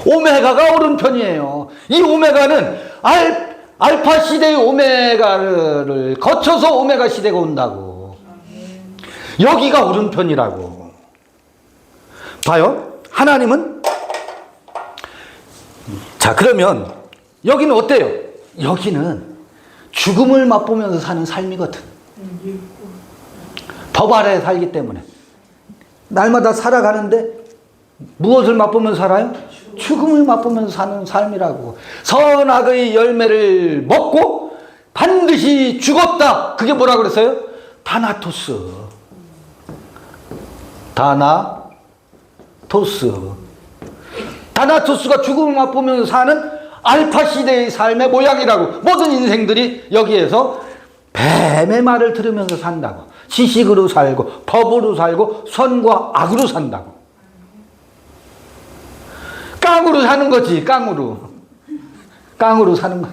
오메가가 오른편이에요. 이 오메가는 알파 시대의 오메가를 거쳐서 오메가 시대가 온다고. 여기가 오른편이라고. 봐요. 하나님은 자, 그러면 여기는 어때요? 여기는 죽음을 맛보면서 사는 삶이거든. 법 아래에 살기 때문에 날마다 살아가는데 무엇을 맛보면서 살아요? 죽음을 맛보면서 사는 삶이라고. 선악의 열매를 먹고 반드시 죽었다. 그게 뭐라 그랬어요? 다나토스. 다나토스가 죽음을 맛보면서 사는 알파 시대의 삶의 모양이라고. 모든 인생들이 여기에서 뱀의 말을 들으면서 산다고. 지식으로 살고 법으로 살고 선과 악으로 산다고. 깡으로 사는 거지. 깡으로 사는 거야.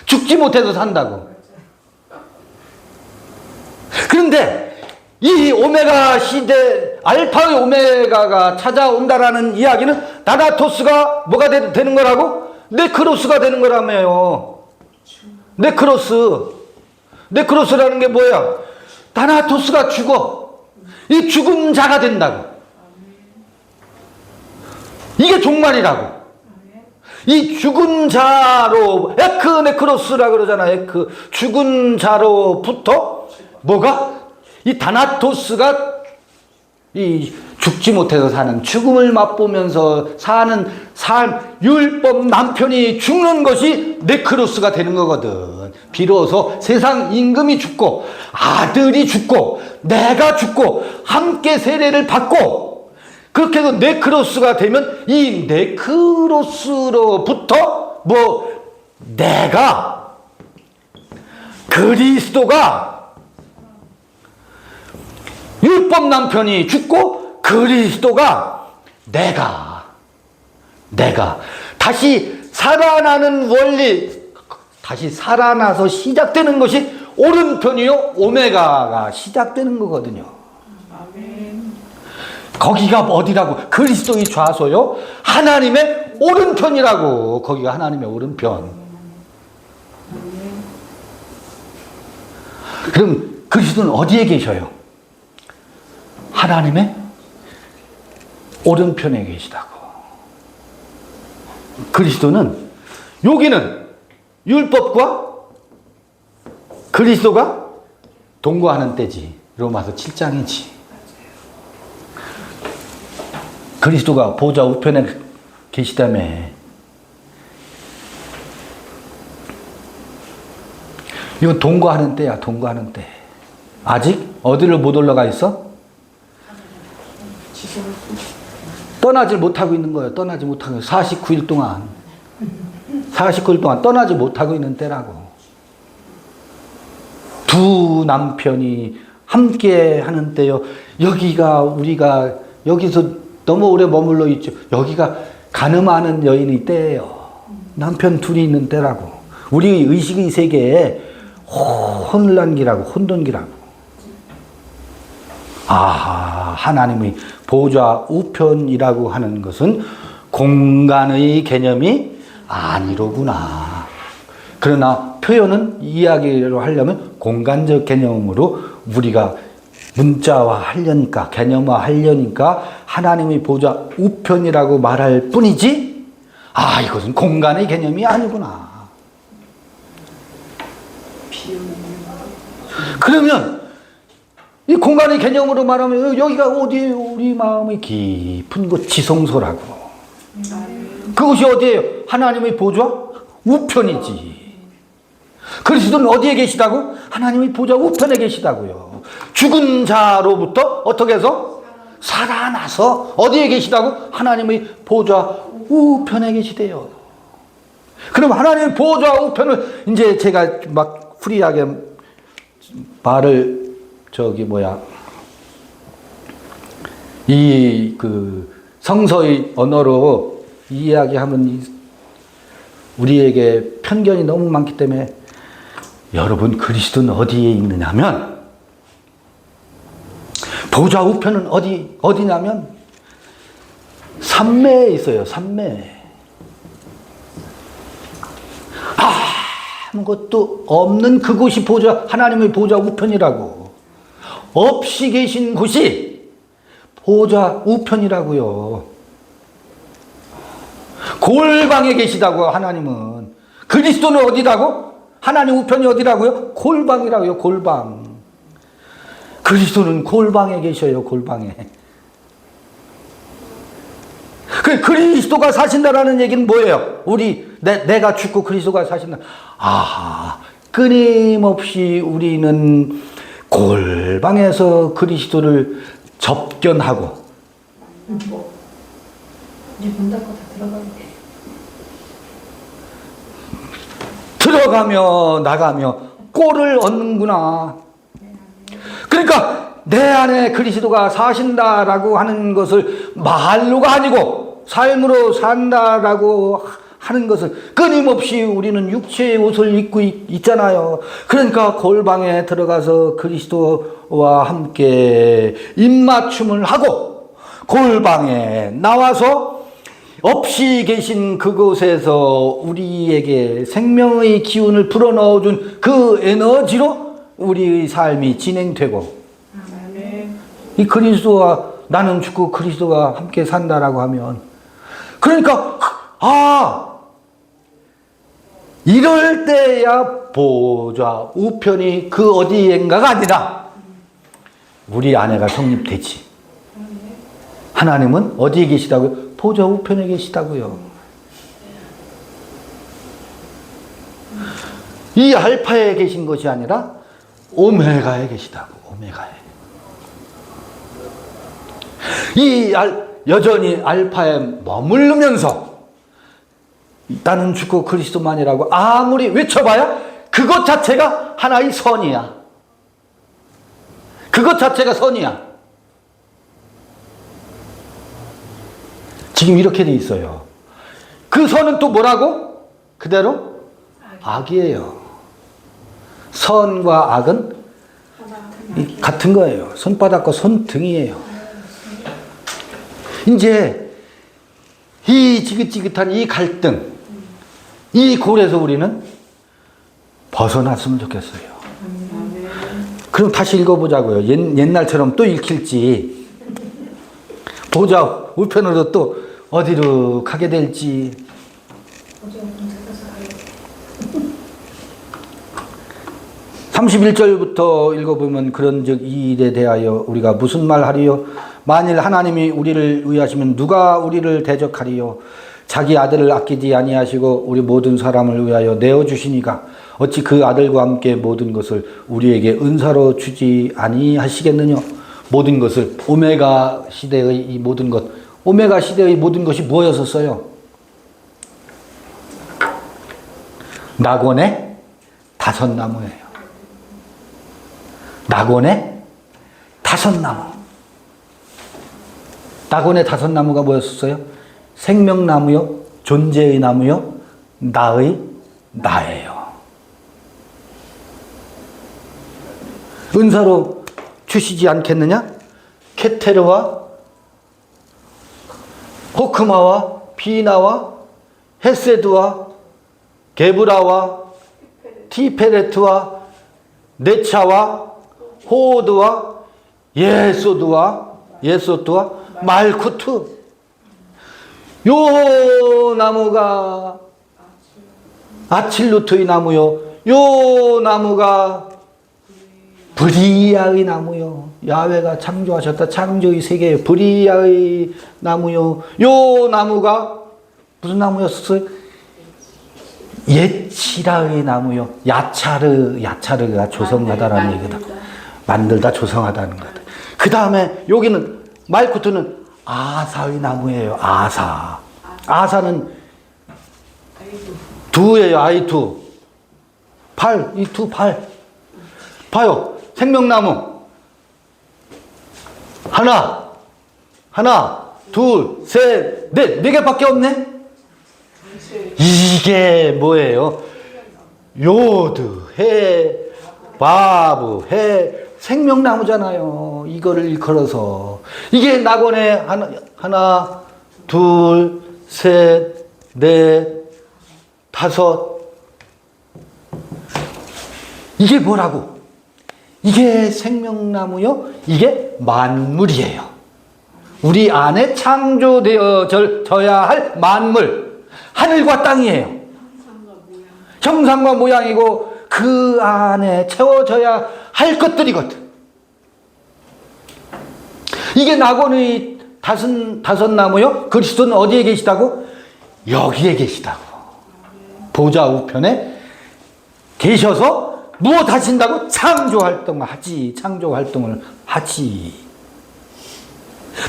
죽지 못해서 산다고. 그런데 이 오메가 시대, 알파의 오메가가 찾아온다라는 이야기는 다나토스가 뭐가 되는 거라고? 네크로스가 되는 거라며요. 네크로스라는 게 뭐야? 다나토스가 죽어. 이 죽은 자가 된다고. 이게 종말이라고. 이 죽은 자로, 네크로스라 그러잖아. 죽은 자로부터 뭐가? 이 다나토스가 이 죽지 못해서 사는, 죽음을 맛보면서 사는 삶, 율법 남편이 죽는 것이 네크로스가 되는 거거든. 비로소 세상 임금이 죽고 아들이 죽고 내가 죽고 함께 세례를 받고, 그렇게 해서 네크로스가 되면 이 네크로스로부터 내가, 그리스도가, 율법 남편이 죽고 그리스도가 내가 다시 살아나는 원리, 다시 살아나서 시작되는 것이 오른편이요 오메가가 시작되는 거거든요. 거기가 어디라고? 그리스도의 좌소요 하나님의 오른편이라고. 거기가 하나님의 오른편. 그럼 그리스도는 어디에 계셔요? 하나님의 오른편에 계시다고. 그리스도는, 여기는 율법과 그리스도가 동거하는 때지. 로마서 7장이지. 그리스도가 보좌 우편에 계시다며. 이건 동거하는 때야, 동거하는 때. 아직 어디를 못 올라가 있어? 떠나질 못하고 있는 거예요. 떠나지 못하고 49일 동안. 49일 동안 떠나지 못하고 있는 때라고. 두 남편이 함께 하는 때요. 여기가 우리가 여기서 너무 오래 머물러 있죠. 여기가 가늠하는 여인의 때예요. 남편 둘이 있는 때라고. 우리 의식의 세계에 혼란기라고, 혼돈기라고. 아, 하나님의 보좌 우편이라고 하는 것은 공간의 개념이 아니로구나. 그러나 표현은 이야기로 하려면 공간적 개념으로 우리가 문자화 하려니까, 개념화 하려니까 하나님의 보좌 우편이라고 말할 뿐이지, 아, 이것은 공간의 개념이 아니구나. 그러면 이 공간의 개념으로 말하면 여기가 어디예요? 우리 마음의 깊은 곳, 지성소라고. 그곳이 어디예요? 하나님의 보좌 우편이지. 그리스도는 어디에 계시다고? 하나님의 보좌 우편에 계시다고요. 죽은 자로부터 어떻게 해서? 살아나서 어디에 계시다고? 하나님의 보좌 우편에 계시대요. 그럼 하나님의 보좌 우편을 이제 제가 막 프리하게 말을 이 성서의 언어로 이야기하면 우리에게 편견이 너무 많기 때문에, 여러분 그리스도는 어디에 있느냐면, 보좌 우편은 어디냐면 삼매에 있어요. 삼매. 아무것도 없는 그곳이 하나님의 보좌 우편이라고. 없이 계신 곳이 보좌 우편이라고요. 골방에 계시다고. 하나님은. 그리스도는 어디라고? 하나님 우편이 어디라고요? 골방이라고요. 골방. 그리스도는 골방에 계셔요. 골방에. 그리스도가 사신다라는 얘기는 뭐예요? 내가 죽고 그리스도가 사신다. 아, 끊임없이 우리는 골방에서 그리스도를 접견하고. 이제 문 닫고 다 들어가는데. 들어가며 나가며 꼴을 얻는구나. 그러니까 내 안에 그리스도가 사신다라고 하는 것을 말로가 아니고 삶으로 산다라고 하는 것을, 끊임없이 우리는 육체의 옷을 입고 있잖아요. 그러니까 골방에 들어가서 그리스도와 함께 입맞춤을 하고, 골방에 나와서 없이 계신 그곳에서 우리에게 생명의 기운을 불어넣어준 그 에너지로 우리의 삶이 진행되고, 이 그리스도와 나는 죽고 그리스도가 함께 산다라고 하면, 그러니까 이럴 때야 보좌 우편이 그 어디엔가가 아니라 우리 안에가 성립되지. 하나님은 어디에 계시다고요? 보좌 우편에 계시다고요. 이 알파에 계신 것이 아니라 오메가에 계시다고. 오메가에. 여전히 알파에 머무르면서 나는 죽고 그리스도만이라고 아무리 외쳐봐야 그것 자체가 하나의 선이야. 그것 자체가 선이야. 지금 이렇게 돼 있어요. 그 선은 또 뭐라고? 그대로 악이에요. 선과 악은 같은 거예요. 손바닥과 손등이에요. 이제 이 지긋지긋한 이 갈등, 이 골에서 우리는 벗어났으면 좋겠어요. 그럼 다시 읽어보자고요. 옛날처럼 또 읽힐지, 보자 우편으로 또 어디로 가게 될지. 31절부터 읽어보면 그런즉 이 일에 대하여 우리가 무슨 말 하리요? 만일 하나님이 우리를 위하시면 누가 우리를 대적하리요? 자기 아들을 아끼지 아니하시고 우리 모든 사람을 위하여 내어주시니까 어찌 그 아들과 함께 모든 것을 우리에게 은사로 주지 아니하시겠느냐? 모든 것을 오메가 시대의 이 모든 것, 오메가 시대의 모든 것이 무엇이었어요? 낙원의 다섯 나무예요. 낙원의 다섯 나무. 낙원의 다섯 나무가 뭐였었어요? 생명나무요, 존재의 나무요, 나의 나예요. 은사로 주시지 않겠느냐? 케테르와 호크마와 비나와 헤세드와 게브라와 티페레트와 네차와 호드와 예소드와 말쿠트. 요 나무가 아칠루트의 나무요, 요 나무가 브리아의 나무요. 야훼가 창조하셨다. 창조의 세계 브리아의 나무요. 요 나무가 무슨 나무였어요? 예치라의 나무요. 야차르가 조성하다라는 얘기다. 만들다 조성하다는 거다. 그 다음에 여기는 말쿠트는 아사의 나무예요. 아사는 두예요. 아이두. 팔, 이 두 팔. 봐요. 생명나무. 하나, 둘, 셋, 넷. 네 개밖에 없네? 이게 뭐예요? 요드, 해, 바브, 해, 생명나무잖아요. 이거를 일컬어서. 이게 낙원에 하나, 둘, 셋, 넷, 다섯. 이게 뭐라고? 이게 생명나무요? 이게 만물이에요. 우리 안에 창조되어져야 할 만물. 하늘과 땅이에요. 형상과 모양이고 그 안에 채워져야 할 것들이거든. 이게 낙원의 다섯 나무요? 그리스도는 어디에 계시다고? 여기에 계시다고. 보좌 우편에 계셔서 무엇 하신다고? 창조 활동을 하지.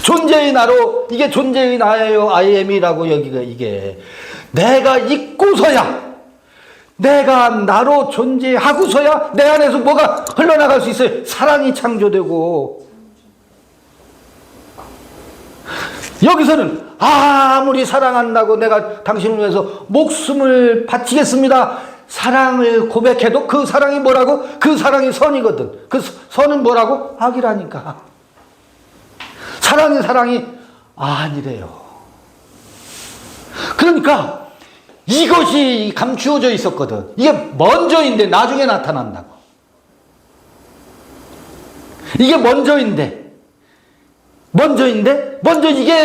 존재의 나로, 이게 존재의 나예요. I am이라고 여기가 이게. 내가 있고서야, 내가 나로 존재하고서야 내 안에서 뭐가 흘러나갈 수 있어요. 사랑이 창조되고. 여기서는 아무리 사랑한다고 내가 당신을 위해서 목숨을 바치겠습니다. 사랑을 고백해도 그 사랑이 뭐라고? 그 사랑이 선이거든. 그 선은 뭐라고? 악이라니까. 사랑이 아니래요. 그러니까 이것이 감추어져 있었거든. 이게 먼저인데 나중에 나타난다고. 이게 먼저 이게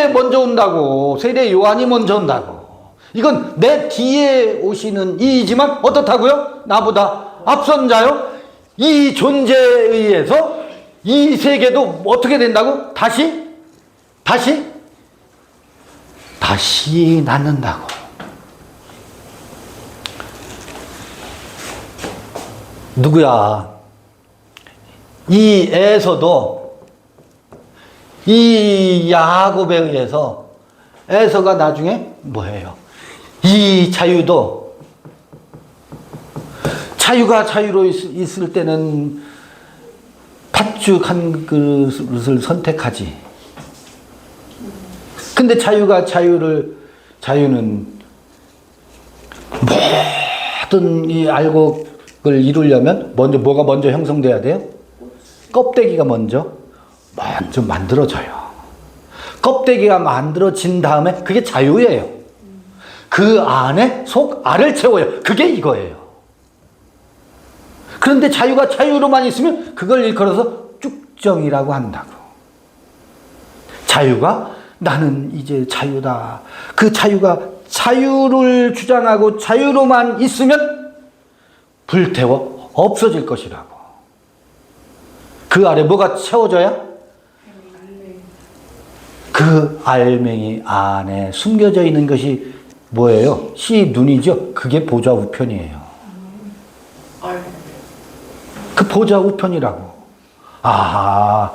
먼저 온다고. 세례 요한이 먼저 온다고. 이건 내 뒤에 오시는 이이지만 어떻다고요? 나보다 앞선 자요. 이 존재에 의해서 이 세계도 어떻게 된다고? 다시 낳는다고. 누구야? 이 에서도 이 야곱에 의해서 에서가 나중에 뭐예요? 이 자유도 자유가 자유로 있을 때는 팥죽 한 그릇을 선택하지. 근데 자유는 모든 이 알곡을 이루려면 뭐가 먼저 형성돼야 돼요? 껍데기가 먼저 만들어져요. 껍데기가 만들어진 다음에 그게 자유예요. 그 안에 알을 채워요. 그게 이거예요. 그런데 자유가 자유로만 있으면 그걸 일컬어서 쭉정이라고 한다고. 자유가 나는 이제 자유다. 그 자유가 자유를 주장하고 자유로만 있으면 불태워 없어질 것이라고. 그 아래 뭐가 채워져야? 그 알맹이 안에 숨겨져 있는 것이 뭐예요? 씨 눈이죠. 그게 보좌 우편이에요. 그 보좌 우편이라고. 아,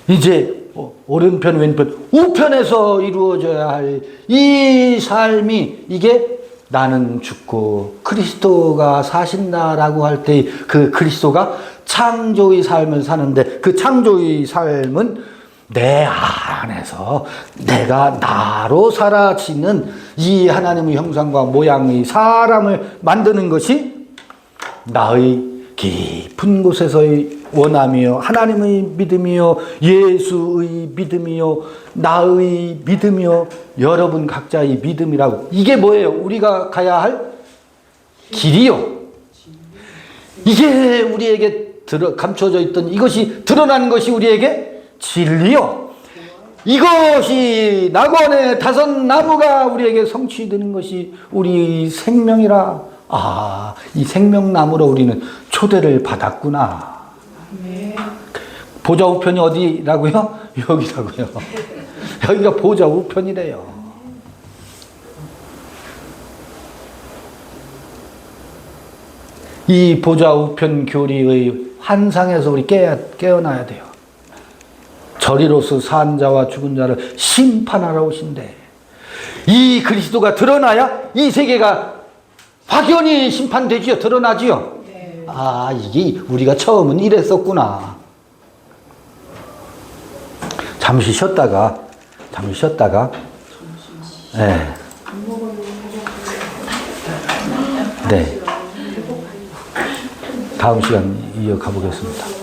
이제 오른편 왼편 우편에서 이루어져야 할 이 삶이 이게 나는 죽고 그리스도가 사신다라고 할 때 그 그리스도가 창조의 삶을 사는데 그 창조의 삶은 내 안에서 내가 나로 사라지는 이 하나님의 형상과 모양의 사람을 만드는 것이 나의 깊은 곳에서의 원함이요 하나님의 믿음이요 예수의 믿음이요 나의 믿음이요 여러분 각자의 믿음이라고. 이게 뭐예요? 우리가 가야 할 길이요. 이게 우리에게 감춰져 있던 이것이 드러나는 것이 우리에게 진리요. 이것이 낙원의 다섯 나무가 우리에게 성취되는 것이 우리 생명이라. 아, 이 생명나무로 우리는 초대를 받았구나. 보좌 우편이 어디라고요? 여기라고요. 여기가 보좌 우편이래요. 이 보좌 우편 교리의 환상에서 우리 깨어나야 돼요. 저리로서 산 자와 죽은 자를 심판하러 오신대. 이 그리스도가 드러나야 이 세계가 확연히 심판되지요. 드러나지요. 아, 이게 우리가 처음은 이랬었구나. 잠시 쉬었다가 네. 네. 다음 시간 이어가 보겠습니다.